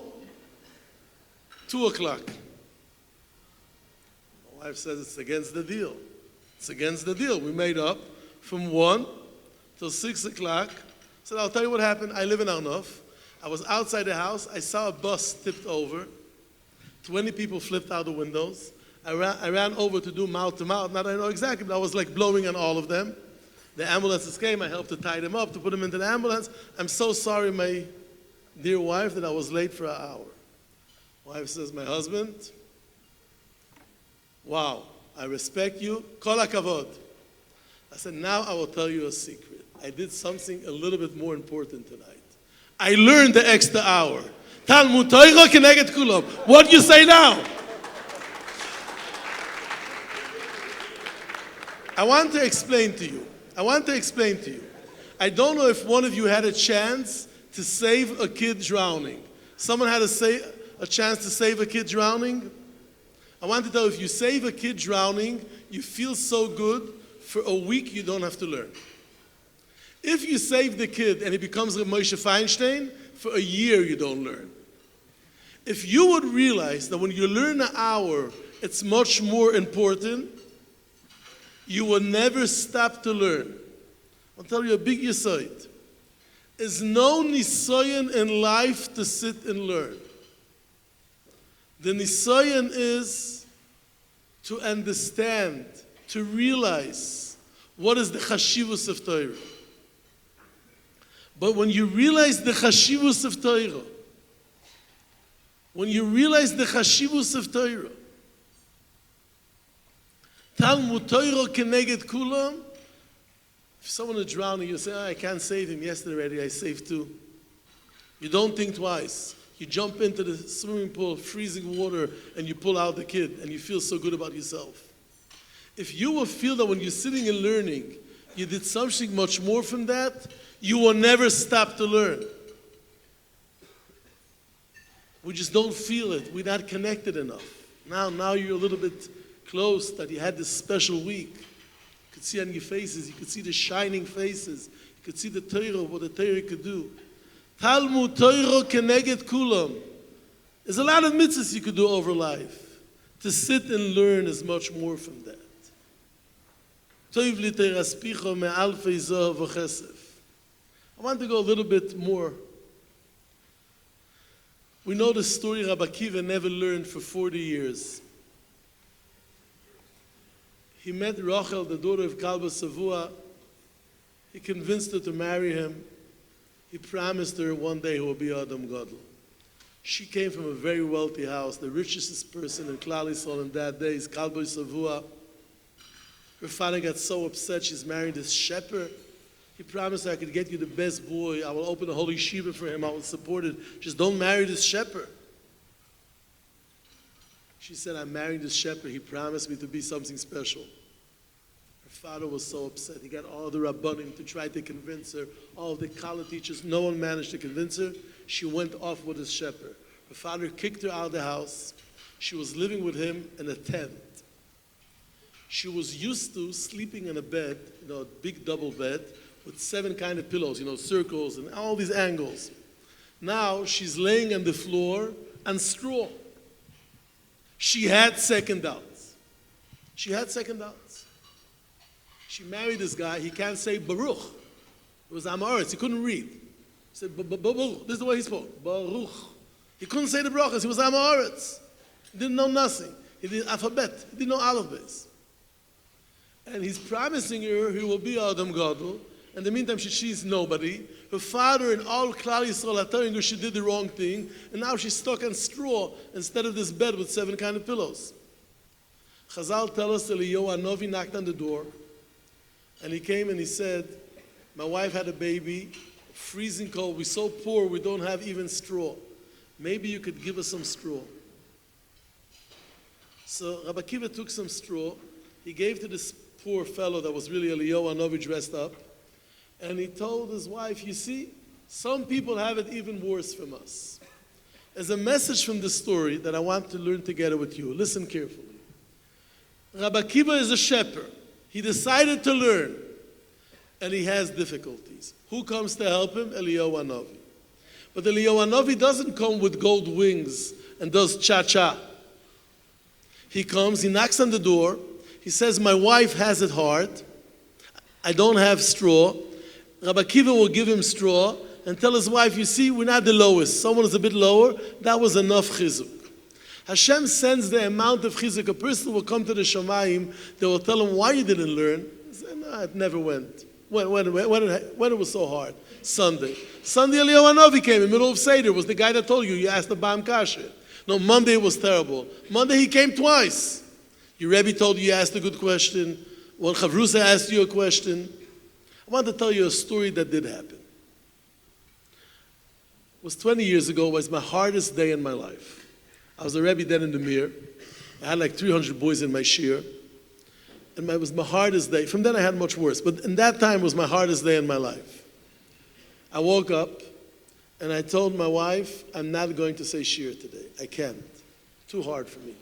2 o'clock. My wife says it's against the deal. It's against the deal. We made up from 1 till 6 o'clock. So I'll tell you what happened. I live in Arnof. I was outside the house. I saw a bus tipped over. 20 people flipped out the windows. I ran over to do mouth to mouth. Not I know exactly, but I was like blowing on all of them. The ambulances came. I helped to tie them up, to put them into the ambulance. I'm so sorry, my dear wife, that I was late for an hour. Wife says, my husband, wow, I respect you. Kol hakavod. I said, now I will tell you a secret. I did something a little bit more important tonight. I learned the extra hour. Talmud Torah keneged kulam. What do you say now? I want to explain to you. I don't know if one of you had a chance to save a kid drowning. Someone had a chance to save a kid drowning? I want to tell you, if you save a kid drowning, you feel so good, for a week you don't have to learn. If you save the kid and he becomes a Moshe Feinstein, for a year you don't learn. If you would realize that when you learn an hour, it's much more important, you will never stop to learn. I'll tell you a big yesod. There's no nisayon in life to sit and learn. The nisayon is to understand, to realize what is the chashivus of Torah. But when you realize the chashivus of Torah, Talmud Torah keneged kulam. If someone is drowning, you say, oh, I can't save him. Yesterday already, I saved two. You don't think twice. You jump into the swimming pool, freezing water, and you pull out the kid, and you feel so good about yourself. If you will feel that when you're sitting and learning, you did something much more from that, you will never stop to learn. We just don't feel it. We're not connected enough. Now you're a little bit close, that you had this special week. You could see on your faces, you could see the shining faces, you could see the Torah, what the Torah could do. Talmud Torah keneged kulam. There's a lot of mitzvahs you could do over life. To sit and learn is much more from that. Tov li teraspicho me'alfei zahav v'chesef. I want to go a little bit more. We know the story Rabbi Akiva never learned for 40 years. He met Rachel, the daughter of Kalba Savua. He convinced her to marry him. He promised her one day he will be Adam Gadol. She came from a very wealthy house, the richest person in Klal Yisrael in that day is Kalba Savua. Her father got so upset she's married this shepherd. He promised her, I could get you the best boy. I will open a holy yeshiva for him. I will support it. Just don't marry this shepherd. She said, I'm marrying this shepherd. He promised me to be something special. Her father was so upset. He got all the rabbanim to try to convince her, all the college teachers. No one managed to convince her. She went off with this shepherd. Her father kicked her out of the house. She was living with him in a tent. She was used to sleeping in a bed, a big double bed, with 7 kind of pillows, circles and all these angles. Now she's laying on the floor on straw. She had second doubts. She married this guy. He can't say Baruch. It was Amoritz. He couldn't read. He said Baruch. This is the way he spoke. Baruch. He couldn't say the brachas. He was Amoritz. He didn't know nothing. He didn't alphabet. He didn't know alphabets. And he's promising her he will be Adam Gadol. In the meantime, she's nobody. Her father and all Klal Yisrael are telling her she did the wrong thing, and now she's stuck on straw instead of this bed with 7 kind of pillows. Chazal tell us that Eliyahu Hanavi knocked on the door, and he came and he said, my wife had a baby, freezing cold, we're so poor we don't have even straw. Maybe you could give us some straw. So Rabbi Akiva took some straw, he gave to this poor fellow that was really Eliyahu Hanavi dressed up, and he told his wife, you see, some people have it even worse from us. There's a message from this story that I want to learn together with you. Listen carefully. Rabbi Akiva is a shepherd. He decided to learn, and he has difficulties. Who comes to help him? Eliyahu Hanavi. But Eliyahu Hanavi doesn't come with gold wings and does cha-cha. He comes, he knocks on the door, he says, my wife has it hard. I don't have straw. Rabbi Akiva will give him straw and tell his wife, you see, we're not the lowest. Someone is a bit lower. That was enough chizuk. Hashem sends the amount of chizuk. A person will come to the Shamayim, they will tell him why you didn't learn. He said, no, it never went. When it was so hard? Sunday. Sunday, Eliyahu Hanavi came in the middle of Seder. Was the guy that told you asked the Bam Kasher. No, Monday was terrible. Monday he came twice. Your Rebbe told you asked a good question. When Chavrusa asked you a question. I want to tell you a story that did happen. It was 20 years ago. It was my hardest day in my life. I was a Rebbe then in the Mir. I had like 300 boys in my shir. And it was my hardest day. From then I had much worse. But in that time was my hardest day in my life. I woke up and I told my wife, I'm not going to say shir today. I can't. Too hard for me.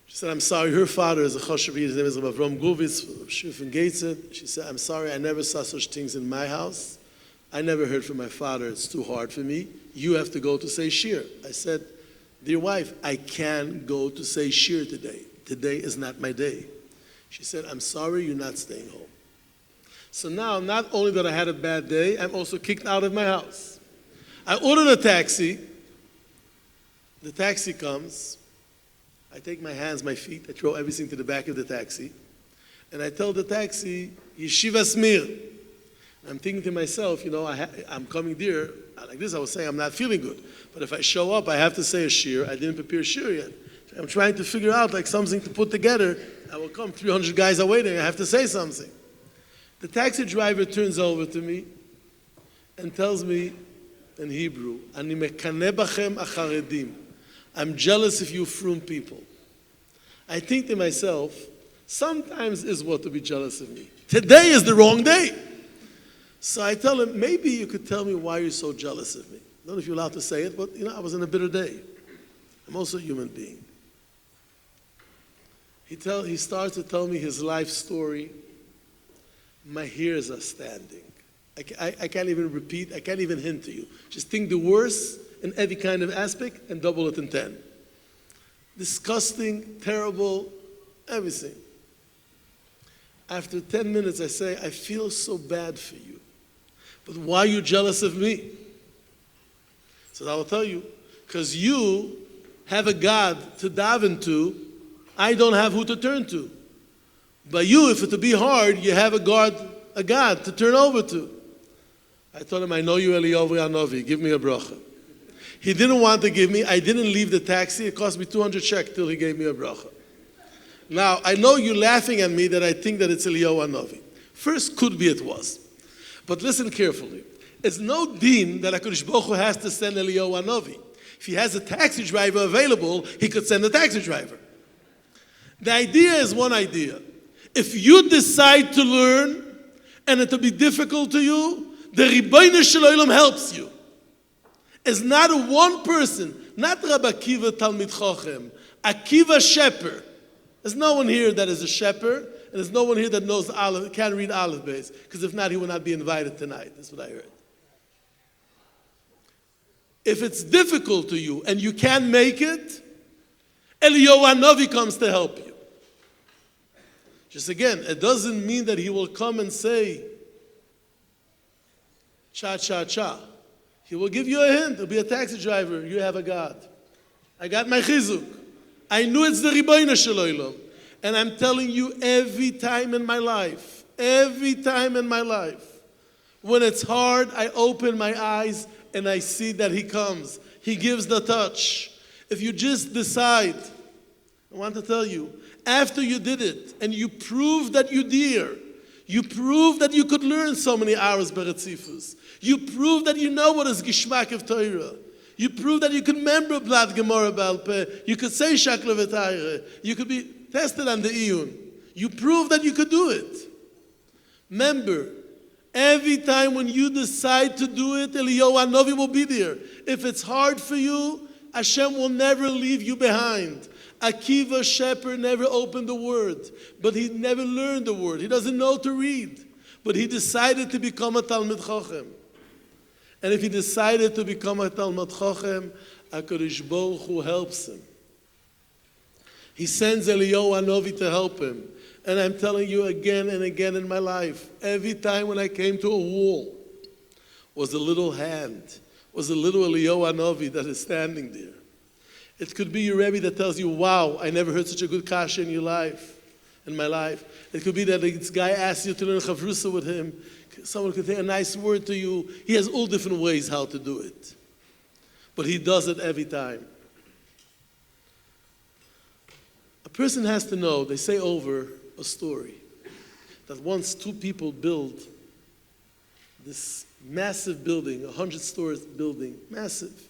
She said, I'm sorry. Her father is a chashuv. His name is Avram Guvitz, Shufin Gatesed. She said, I'm sorry. I never saw such things in my house. I never heard from my father. It's too hard for me. You have to go to say shir. I said, dear wife, I can't go to say shir today. Today is not my day. She said, I'm sorry, you're not staying home. So now, not only that I had a bad day, I'm also kicked out of my house. I ordered a taxi. The taxi comes. I take my hands, my feet, I throw everything to the back of the taxi. And I tell the taxi, Yeshivat Smir. I'm thinking to myself, I'm coming there. Like this, I was saying, I'm not feeling good. But if I show up, I have to say a shir. I didn't prepare shir yet. I'm trying to figure out like something to put together. I will come, 300 guys are waiting, I have to say something. The taxi driver turns over to me and tells me in Hebrew, Ani mekane bachem acharedim. I'm jealous of you frum people. I think to myself, sometimes it's what to be jealous of me. Today is the wrong day. So I tell him, maybe you could tell me why you're so jealous of me. I don't know if you're allowed to say it, but I was in a bitter day. I'm also a human being. He starts to tell me his life story. My hairs are standing. I can't even repeat, I can't even hint to you. Just think the worst in every kind of aspect and double it in 10. Disgusting, terrible, everything. After 10 minutes, I say, I feel so bad for you. But why are you jealous of me? So I will tell you, because you have a God to daven to, I don't have who to turn to. But you, if it to be hard, you have a God to turn over to. I told him, I know you, Eliyahu Hanavi, give me a bracha. He didn't want to give me, I didn't leave the taxi, it cost me 200 shek till he gave me a bracha. Now, I know you're laughing at me that I think that it's Eliyahu Hanavi. First, could be it was. But listen carefully. It's no deen that HaKadosh Baruch Hu has to send Eliyahu Hanavi. If he has a taxi driver available, he could send a taxi driver. The idea is one idea. If you decide to learn and it will be difficult to you, the Ribono Shel Olam helps you. It's not a one person, not Rabbi Akiva Talmid Chochem, Akiva Shepherd. There's no one here that is a shepherd, and there's no one here that knows can read Aleph Beis, because if not, he will not be invited tonight. That's what I heard. If it's difficult to you and you can't make it, Eliyahu Hanavi comes to help you. Just again, it doesn't mean that he will come and say, cha, cha, cha. He will give you a hint. He'll be a taxi driver. You have a God. I got my chizuk. I knew it's the Ribono Shel Olam. And I'm telling you every time in my life, when it's hard, I open my eyes and I see that he comes. He gives the touch. If you just decide, I want to tell you, after you did it and you proved that you dare, you proved that you could learn so many hours beretzifus. You proved that you know what is Gishmak of Torah. You proved that you could remember Blad Gemara Baal Peh. You could say Shakla V'Tayre. You could be tested on the Iyun. You proved that you could do it. Remember, every time when you decide to do it, Eliyahu Hanavi will be there. If it's hard for you, Hashem will never leave you behind. Akiva Shepherd never opened the word, but he never learned the word. He doesn't know to read, but he decided to become a Talmid Chochem. And if he decided to become a Talmid Chochem, HaKadosh Baruch Hu helps him. He sends Eliyahu Hanavi to help him. And I'm telling you again and again in my life, every time when I came to a wall, was a little hand, was a little Eliyahu Hanavi that is standing there. It could be your Rebbe that tells you, wow, I never heard such a good kasha in my life. It could be that this guy asks you to learn chavrusa with him. Someone could say a nice word to you. He has all different ways how to do it. But he does it every time. A person has to know, they say over a story, that once two people build this massive building, 100-story building, massive.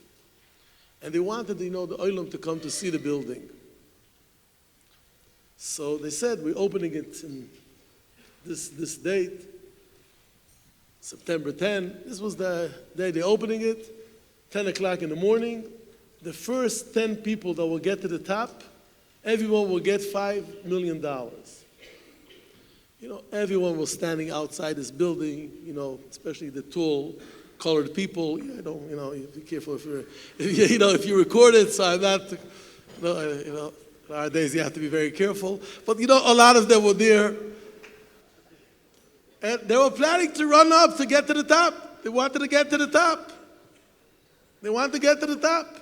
And they wanted, the Elon to come to see the building. So they said, we're opening it in this date, September 10. This was the day they're opening it, 10 o'clock in the morning. The first 10 people that will get to the top, everyone will get $5 million. Everyone was standing outside this building, especially the tall, colored people. Be careful if you record it. So I'm not, nowadays you have to be very careful. But a lot of them were there, and they were planning to run up to get to the top. They wanted to get to the top. They wanted to get to the top.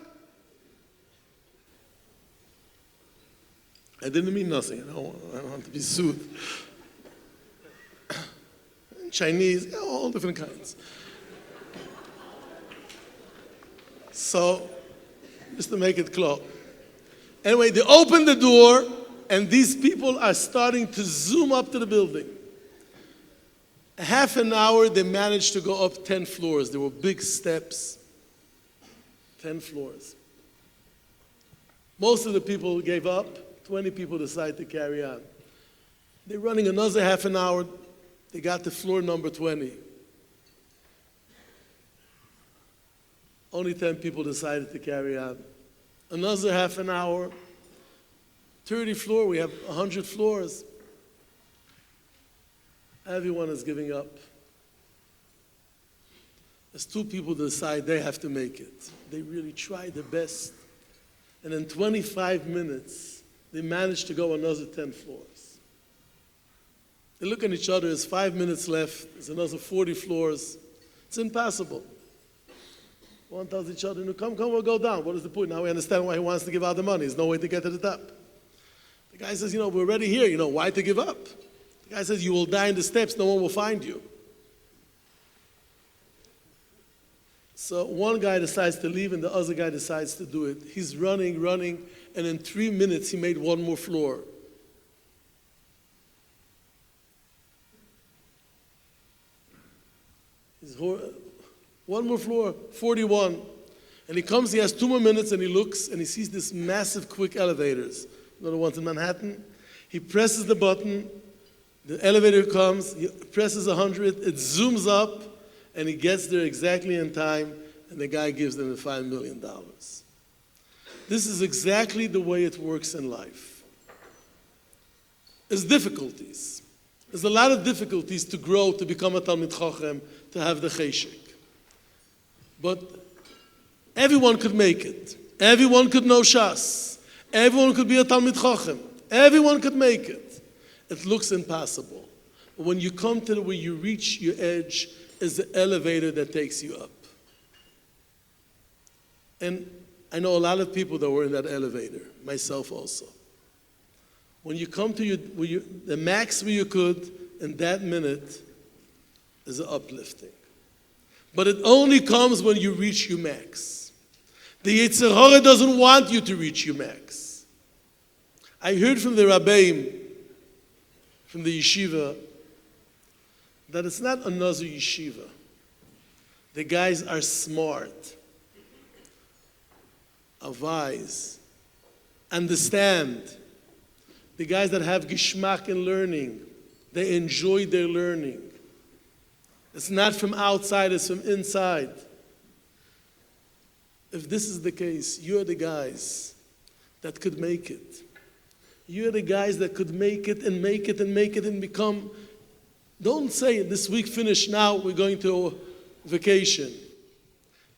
I didn't mean nothing. I don't want to be sued. Chinese, all different kinds. So, just to make it clear. Anyway, they open the door, and these people are starting to zoom up to the building. A half an hour, they managed to go up 10 floors. There were big steps, 10 floors. Most of the people gave up. 20 people decided to carry on. They're running another half an hour. They got to floor number 20. Only 10 people decided to carry on. Another half an hour, 30 floor, we have 100 floors. Everyone is giving up. As two people decide they have to make it. They really try their best. And in 25 minutes, they managed to go another 10 floors. They look at each other, there's 5 minutes left, there's another 40 floors. It's impossible. One tells each other, come, we'll go down. What is the point? Now we understand why he wants to give out the money. There's no way to get to the top. The guy says, we're already here, why to give up? The guy says, you will die in the steps, no one will find you. So one guy decides to leave and the other guy decides to do it. He's running, and in 3 minutes he made one more floor. One more floor, 41. And he comes, he has 2 more minutes, and he looks, and he sees this massive quick elevators. The ones in Manhattan. He presses the button, the elevator comes, he presses 100, it zooms up, and he gets there exactly in time, and the guy gives them the $5 million. This is exactly the way it works in life. There's difficulties. There's a lot of difficulties to grow, to become a Talmid Chochem, to have the cheshek. But everyone could make it. Everyone could know Shas. Everyone could be a Talmid Chochem. Everyone could make it. It looks impossible. But when you come to where you reach your edge, is the elevator that takes you up. And I know a lot of people that were in that elevator, myself also. When you come to the max where you could, in that minute, is an uplifting. But it only comes when you reach your max. The Yetzer Hara doesn't want you to reach your max. I heard from the Rabbeim, from the yeshiva, that it's not another yeshiva. The guys are smart, are wise, understand. The guys that have geschmack in learning, they enjoy their learning. It's not from outside, it's from inside. If this is the case, you're the guys that could make it. You're the guys that could make it and make it and make it and become. Don't say this week finished, now we're going to vacation.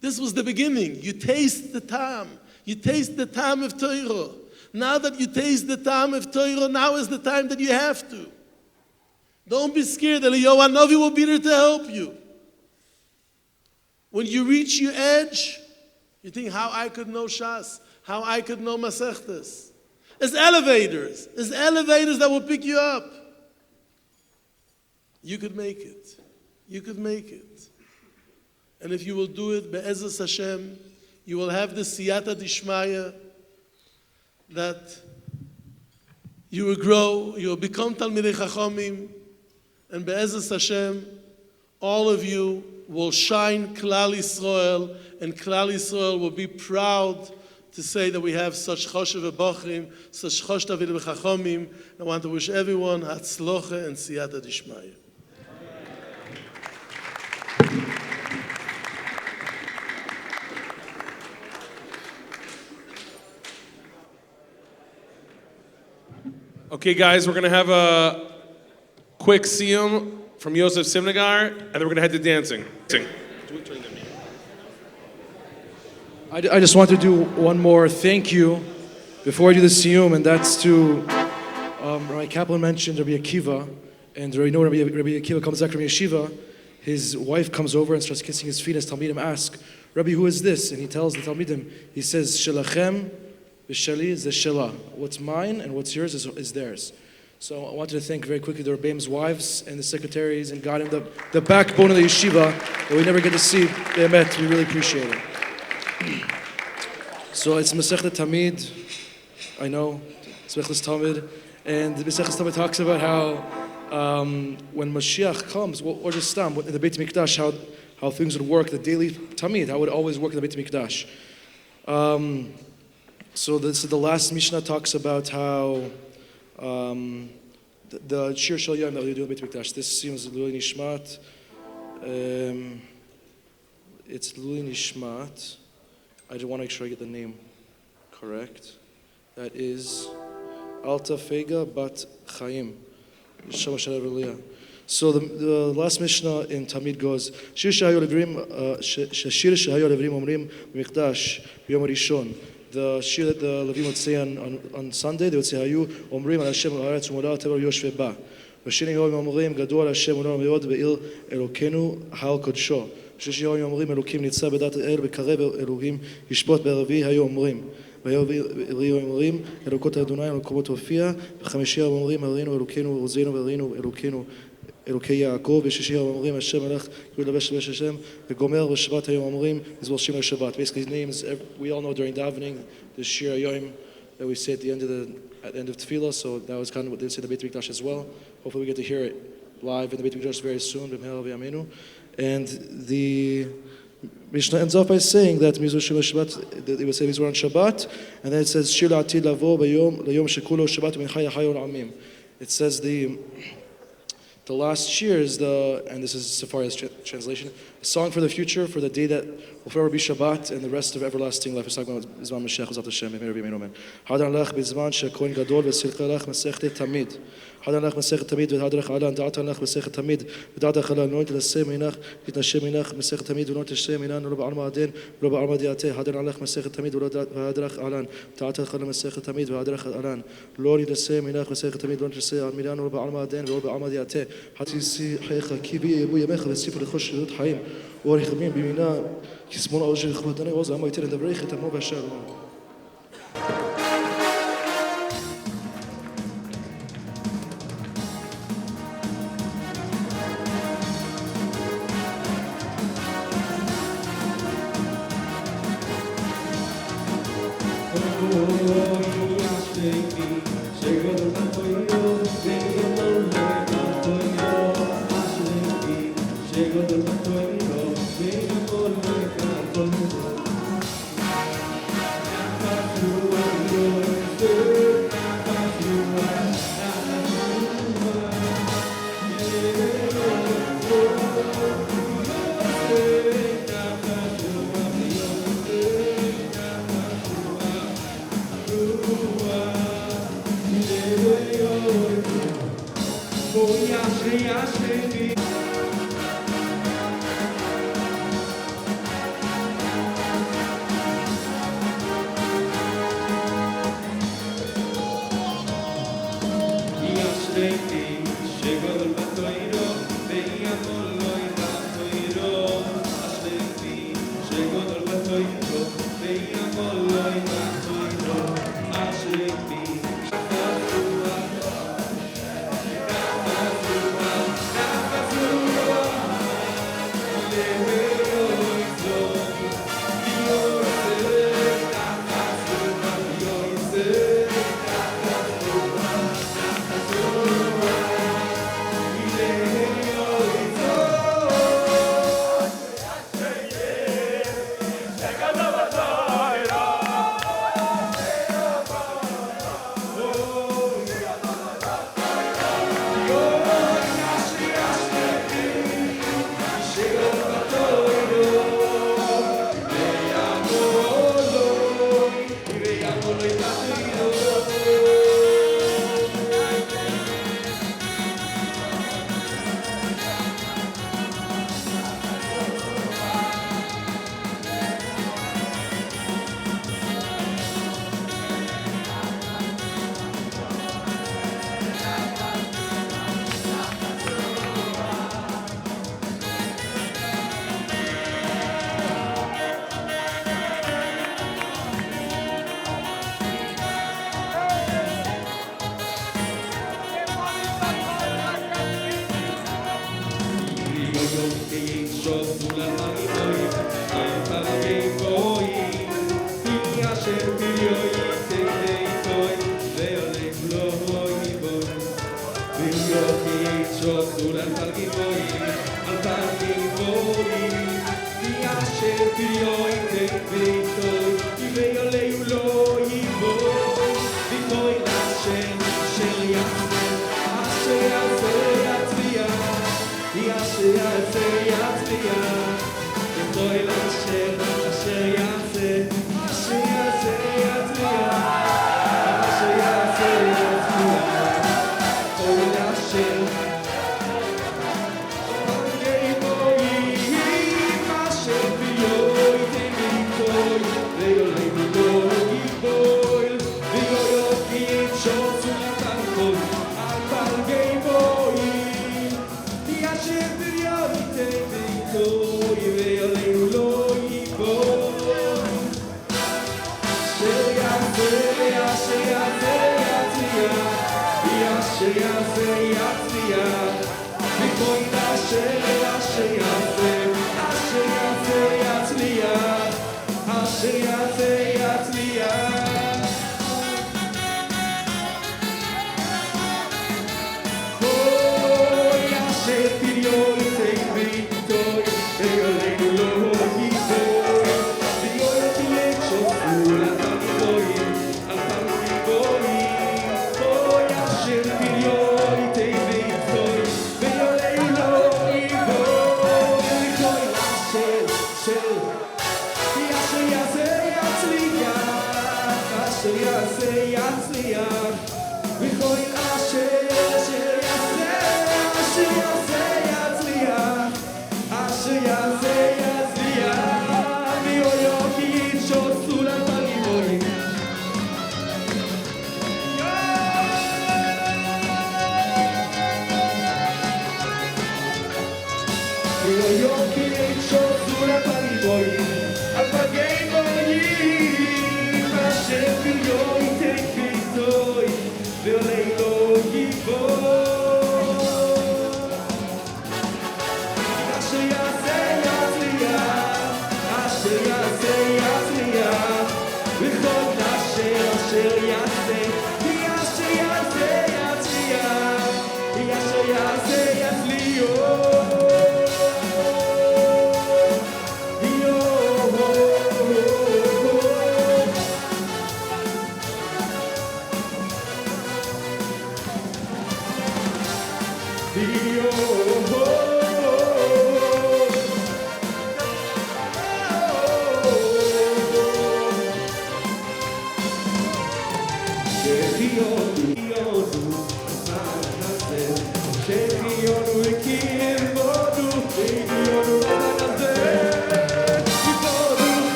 This was the beginning. You taste the time. You taste the time of Torah. Now that you taste the time of Torah, now is the time that you have to. Don't be scared. Eliyahu Hanavi will be there to help you. When you reach your edge, you think how I could know Shas, how I could know Masechtas. It's elevators. It's elevators that will pick you up. You could make it. You could make it. And if you will do it, Be'ezus Hashem, you will have the siyata dishmaya that you will grow, you will become Talmidei Chachamim, and Be'ezus Hashem, all of you will shine Klal Yisrael, and Klal Yisrael will be proud to say that we have such choshev v'bochrim, such chosh Talmidei Chachamim. I want to wish everyone hatzlocha and siyata dishmaya. Okay, guys, we're going to have a quick siyum from Yosef Simnagar, and then we're going to head to dancing. I just want to do one more thank you before I do the siyum, and that's to Rabbi Kaplan mentioned Rabbi Akiva, and Rabbi Akiva comes back from Yeshiva. His wife comes over and starts kissing his feet as Talmidim ask, Rabbi, who is this? And he tells the Talmidim, he says, Shelachem v'shali zeshela. What's mine and what's yours is theirs. So I wanted to thank very quickly the Rebbeim's wives and the secretaries and God and the backbone of the yeshiva that we never get to see. They met. We really appreciate it. So it's Masechet Tamid. I know, it's Masechet Tamid. And the Masechet Tamid talks about how when Mashiach comes, or just Stam, in the Beit Mikdash, how things would work, the daily Tamid, how it would always work in the Beit Mikdash. So the last Mishnah talks about how the Shir Shal Yom that we do in Beit Mikdash. This seems Luli Nishmat. It's Luli Nishmat. I just want to make sure I get the name correct. That is Alta Fega Bat Chaim. So the last Mishnah in Tamid goes, Shir Shahayo Levrim Omrim Mikdash B'Yom Rishon. The shir that the Levim would say on Sunday, they would say, Hayu Omrim Al Hashem Al Haaretz U'Molah Tevar Yoshve Ba. V'shini Yom Omrim Gadol Hashem U'Nolam Me'od Be'il Elokenu Hal Kodsho. V'shishi Yom Omrim Elokim Nitza B'dat El B'Karev Elohim Yishpot Be'Revi Hayu Omrim. V'Yom Omrim Elokot Adonai Elokomot Hofia. V'chamishi Yom Omrim Harinu Elokenu Rozenu V'Harinu Elokenu אלוקי יעקב, ושישי היום אומרים, השם הלך, יהוד לבש לבש השם, וגומר ושבת היום אומרים, is Rosh Shabbat. Basically, his names, we all know during davening, the Shir Hayom that we say at the end of Tefillah, so that was kind of what they say in the Beit Mikdash as well. Hopefully we get to hear it live in the Beit Mikdash very soon, and the Mishnah ends off by saying that Mizur Shabbat, they would say Mizur on Shabbat, and then it says, Shir la'atid lavo b'yom shekulo Shabbat u'mincha yachayol amim. It says the last shir is and this is Safari's translation, a song for the future, for the day that will forever be Shabbat and the rest of everlasting life. It's talking about Bizman Mashiach Uzat Hashem, Amen. Hadan lech bizman shekoin gadol v'silcha lech masechet tamid. Hadan lech masechet tamid v'hadrach alan da'atan lech masechet tamid v'da'atach alan noit l'sem minach v'tnashem minach masechet tamid v'noit l'sem minan v'lo ba'alma aden v'lo ba'alma diateh. Hadan lech masechet tamid v'hadrach alan da'atach alan masechet tamid v'hadrach alan lo l'sem minach masechet tamid v'noit l'sem minan v'lo ba'alma aden v'lo ba'alma diateh. Hatisi haycha kibi yebu yamecha v'sifur l'chosh shirut hayim וריחמים בימינה כסמון עוז של לכבודני עוז עמו יתן לדבריך את עמו והשלום. Chegou do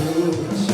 Baruch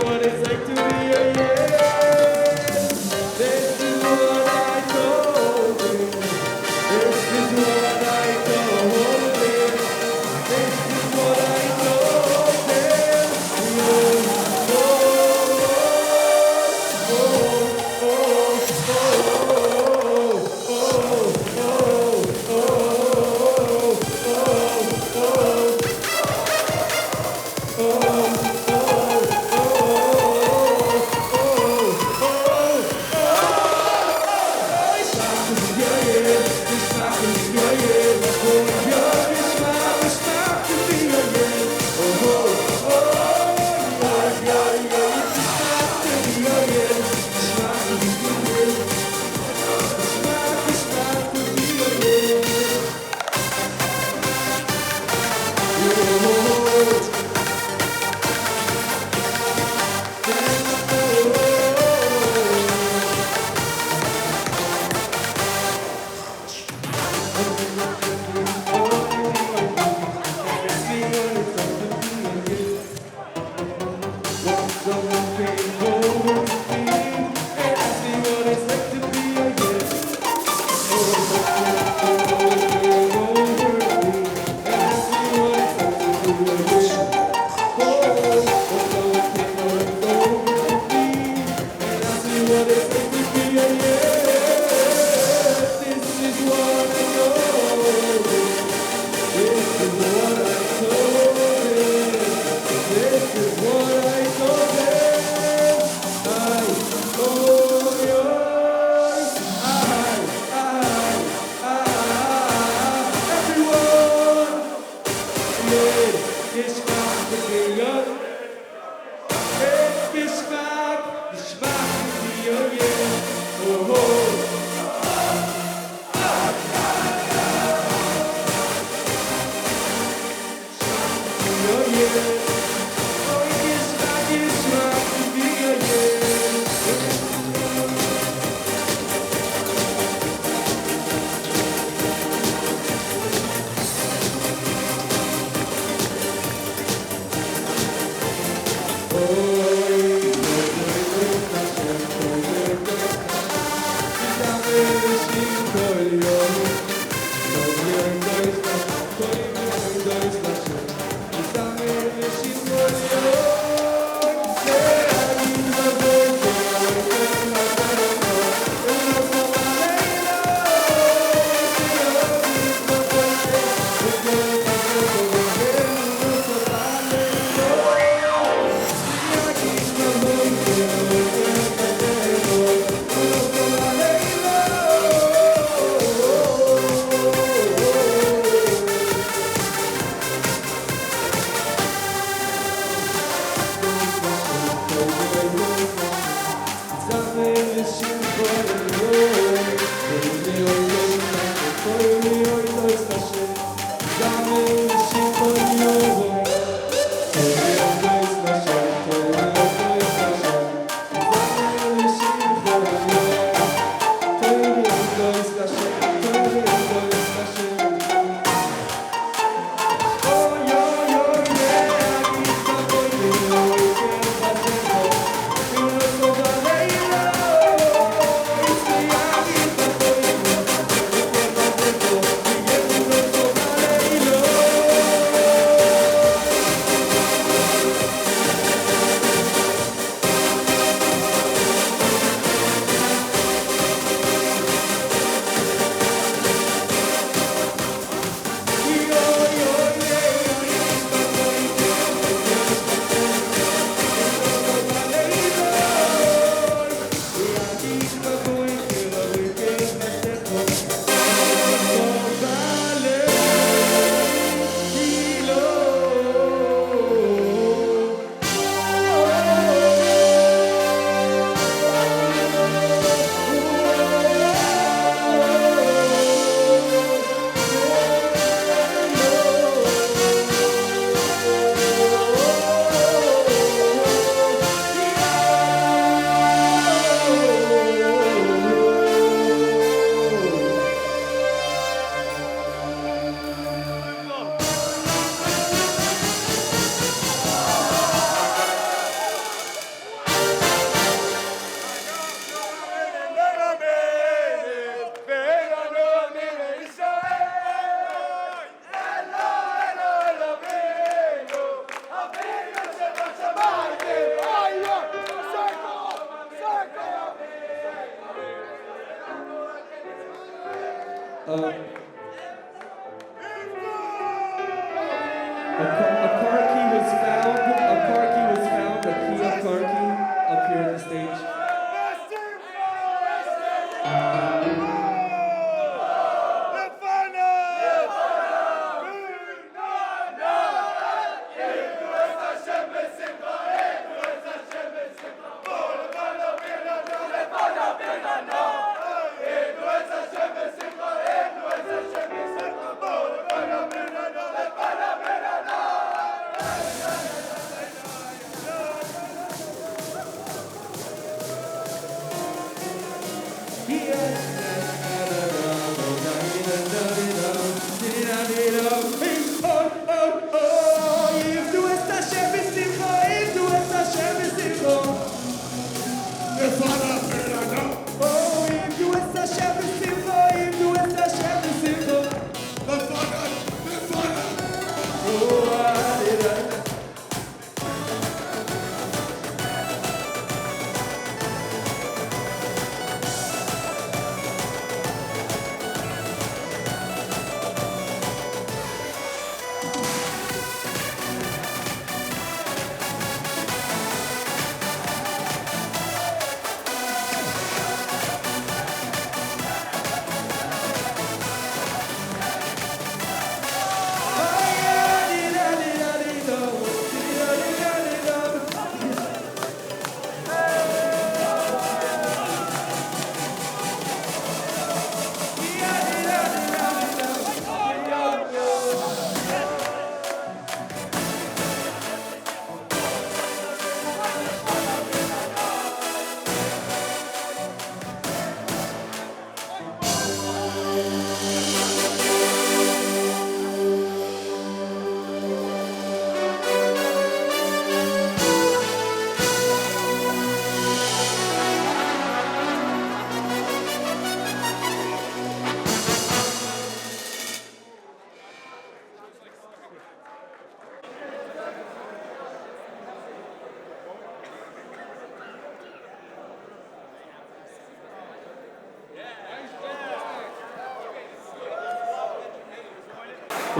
What it's like to be a yes. This is what I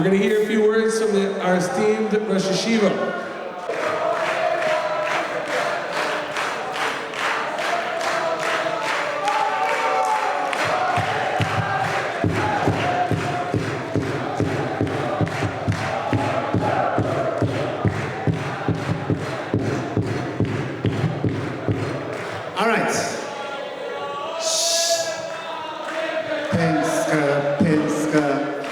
We're going to hear a few words from our esteemed Rosh Yeshiva. All right. Pinska, Pinska.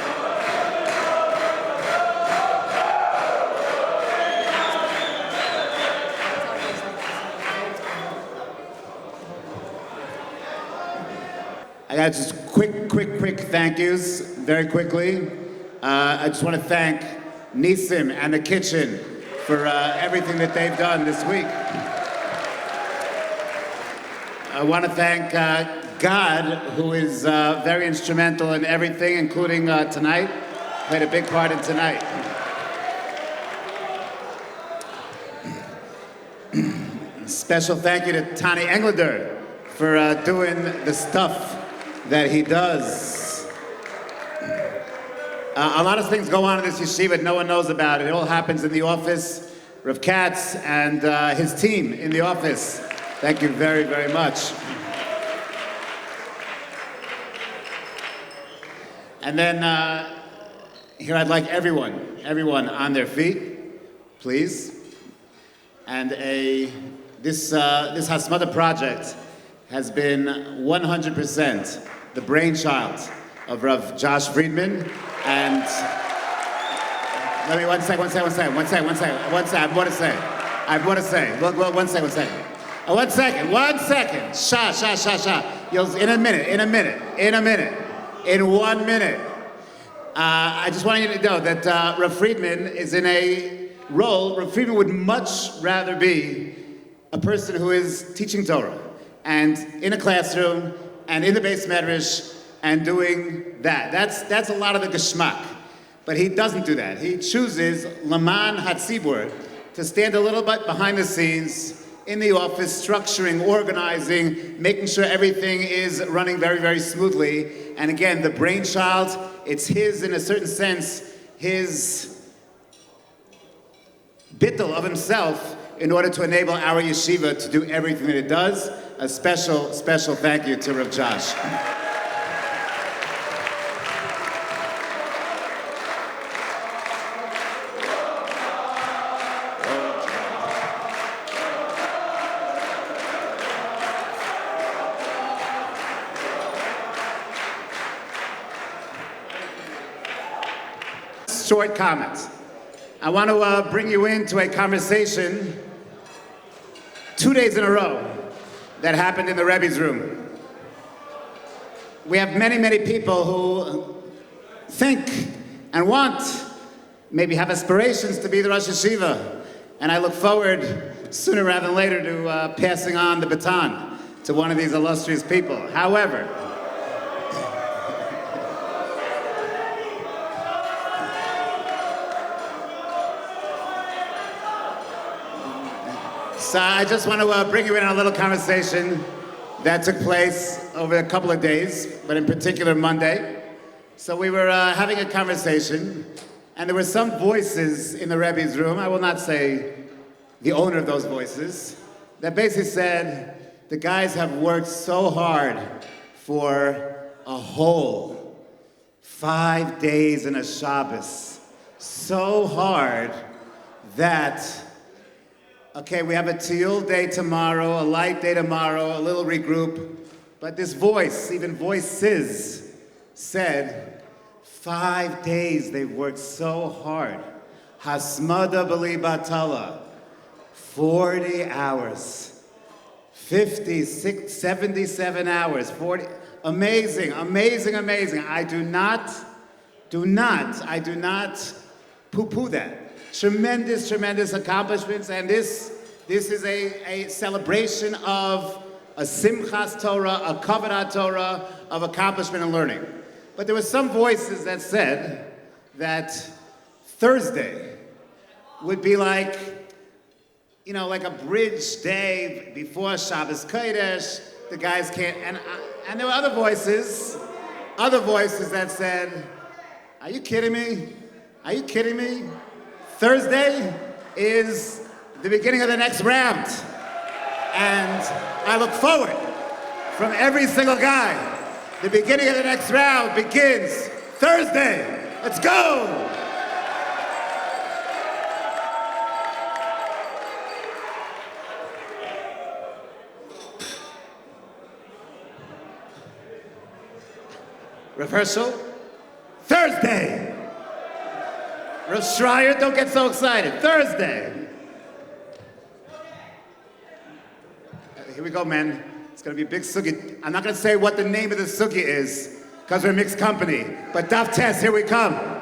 I gotta just quick thank yous, very quickly. I just want to thank Nisim and the kitchen for everything that they've done this week. I want to thank God, who is very instrumental in everything, including tonight. Played a big part in tonight. Special thank you to Tani Englander for doing the stuff that he does. A lot of things go on in this yeshiva no one knows about. It all happens in the office. Rav Katz and his team in the office. Thank you very, very much. And then here I'd like everyone on their feet, please. And this Hasmada project has been 100% the brainchild of Rav Josh Friedman. And let me one second. I want to say. Look, one second. One second. Sha. In 1 minute. I just want you to know that Rav Friedman is in a role. Rav Friedman would much rather be a person who is teaching Torah and in a classroom and in the Beis Medrash and doing that. That's a lot of the geschmack. But he doesn't do that. He chooses Laman Hatzibur to stand a little bit behind the scenes in the office, structuring, organizing, making sure everything is running very, very smoothly. And again, the brainchild, it's his, in a certain sense, his bittul of himself in order to enable our yeshiva to do everything that it does. A special thank you to Rav Josh. Short comments. I want to bring you into a conversation 2 days in a row that happened in the Rebbe's room. We have many people who think and want, maybe have aspirations to be the Rosh Yeshiva. And I look forward sooner rather than later to passing on the baton to one of these illustrious people. However, so I just want to bring you in on a little conversation that took place over a couple of days, but in particular Monday. So we were having a conversation, and there were some voices in the Rebbe's room, I will not say the owner of those voices, that basically said, the guys have worked so hard for a whole 5 days in a Shabbos. So hard that okay, we have a Tiyul day tomorrow, a light day tomorrow, a little regroup. But this voice, even voices, said, 5 days they've worked so hard. Hasmada b'li batala, 40 hours, 56, 77 hours, 40, amazing. I do not poo-poo that. Tremendous accomplishments, and this is a celebration of a Simchas Torah, a Kavod Torah, of accomplishment and learning. But there were some voices that said that Thursday would be like, like a bridge day before Shabbos Kodesh. The guys can't, and there were other voices that said, are you kidding me? Thursday is the beginning of the next round. And I look forward from every single guy. The beginning of the next round begins Thursday. Let's go! Rehearsal, Thursday. Rav Schreier, don't get so excited. Thursday. Here we go, man. It's going to be a big sugi. I'm not going to say what the name of the sugi is, because we're mixed company. But Daf Tes, here we come.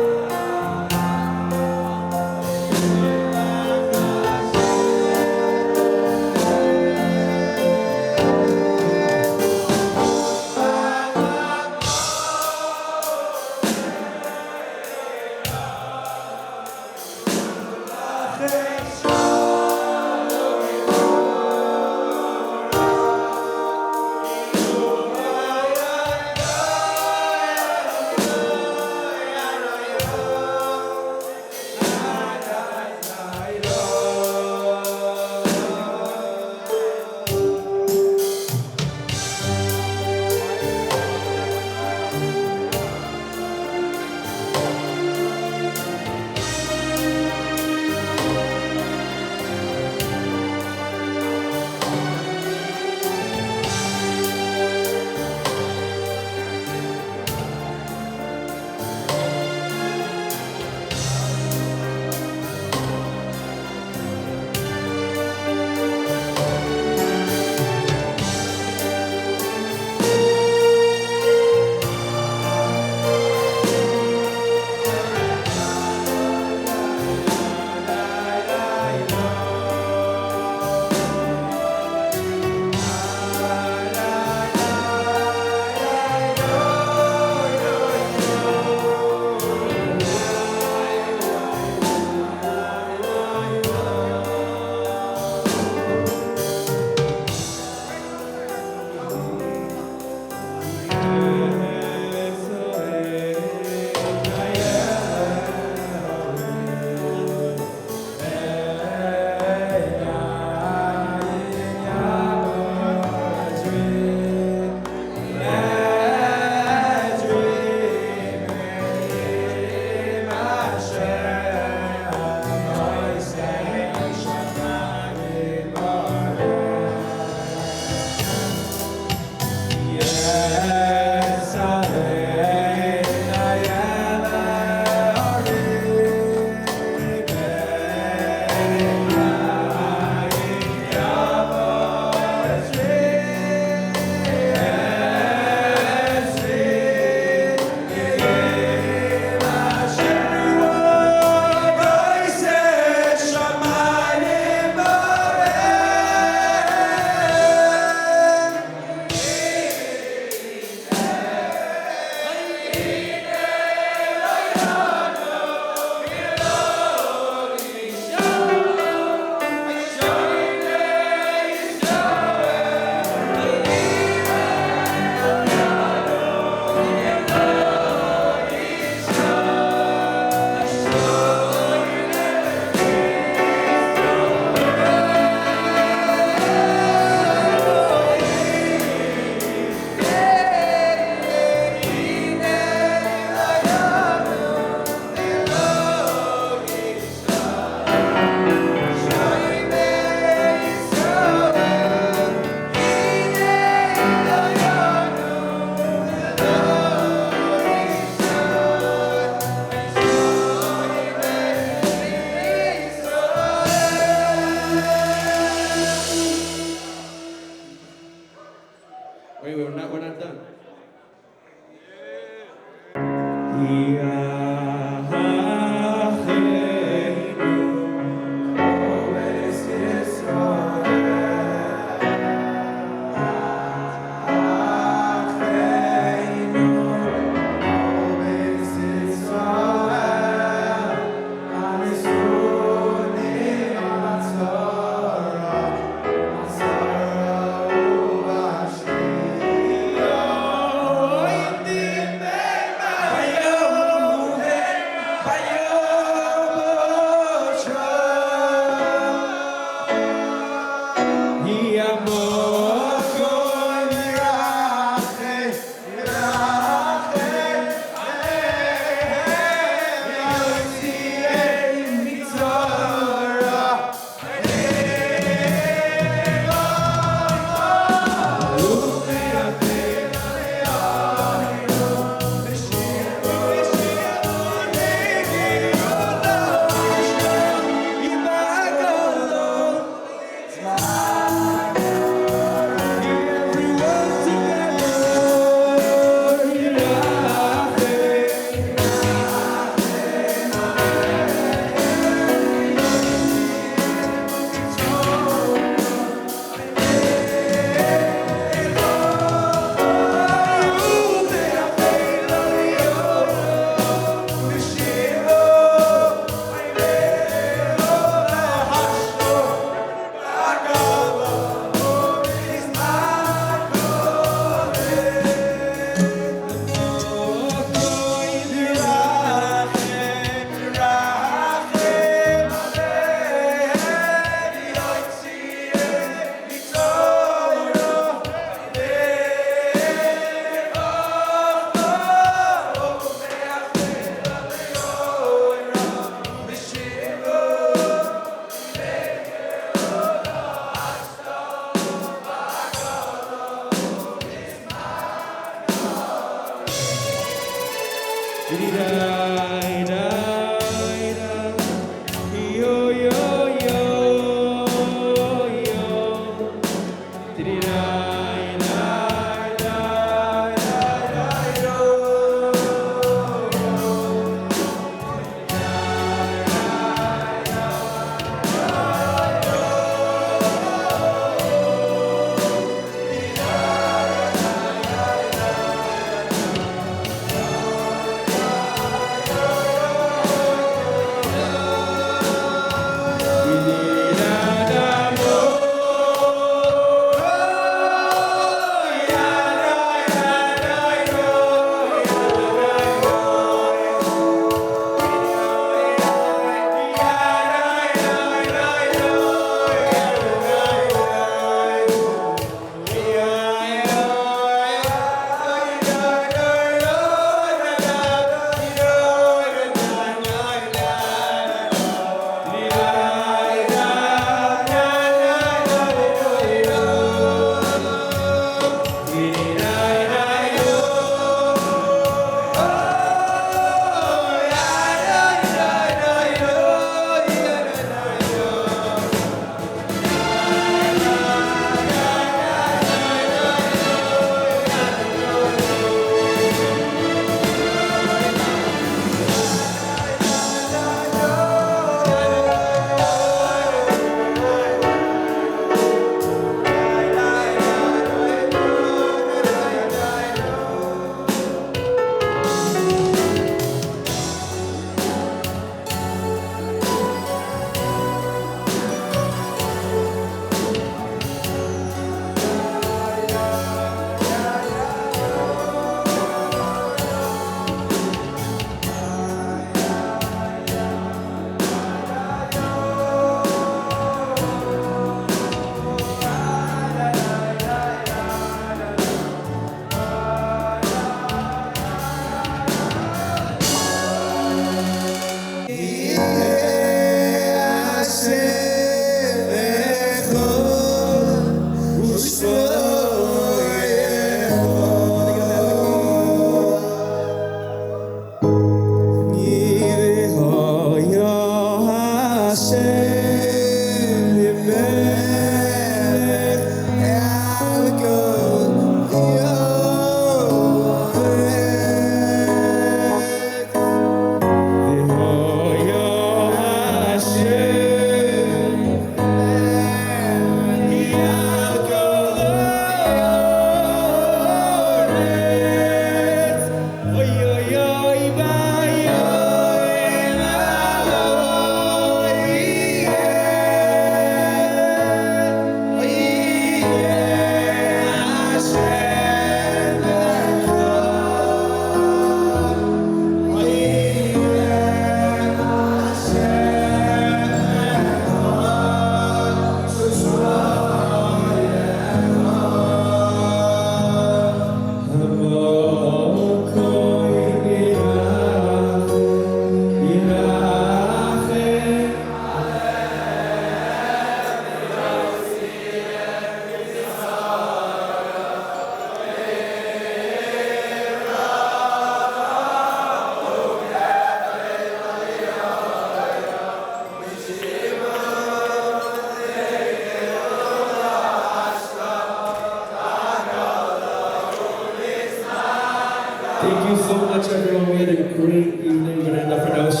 Thank you so much, everyone. We had a great evening. We're going to end up for those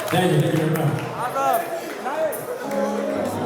Thank you. Thank you very much.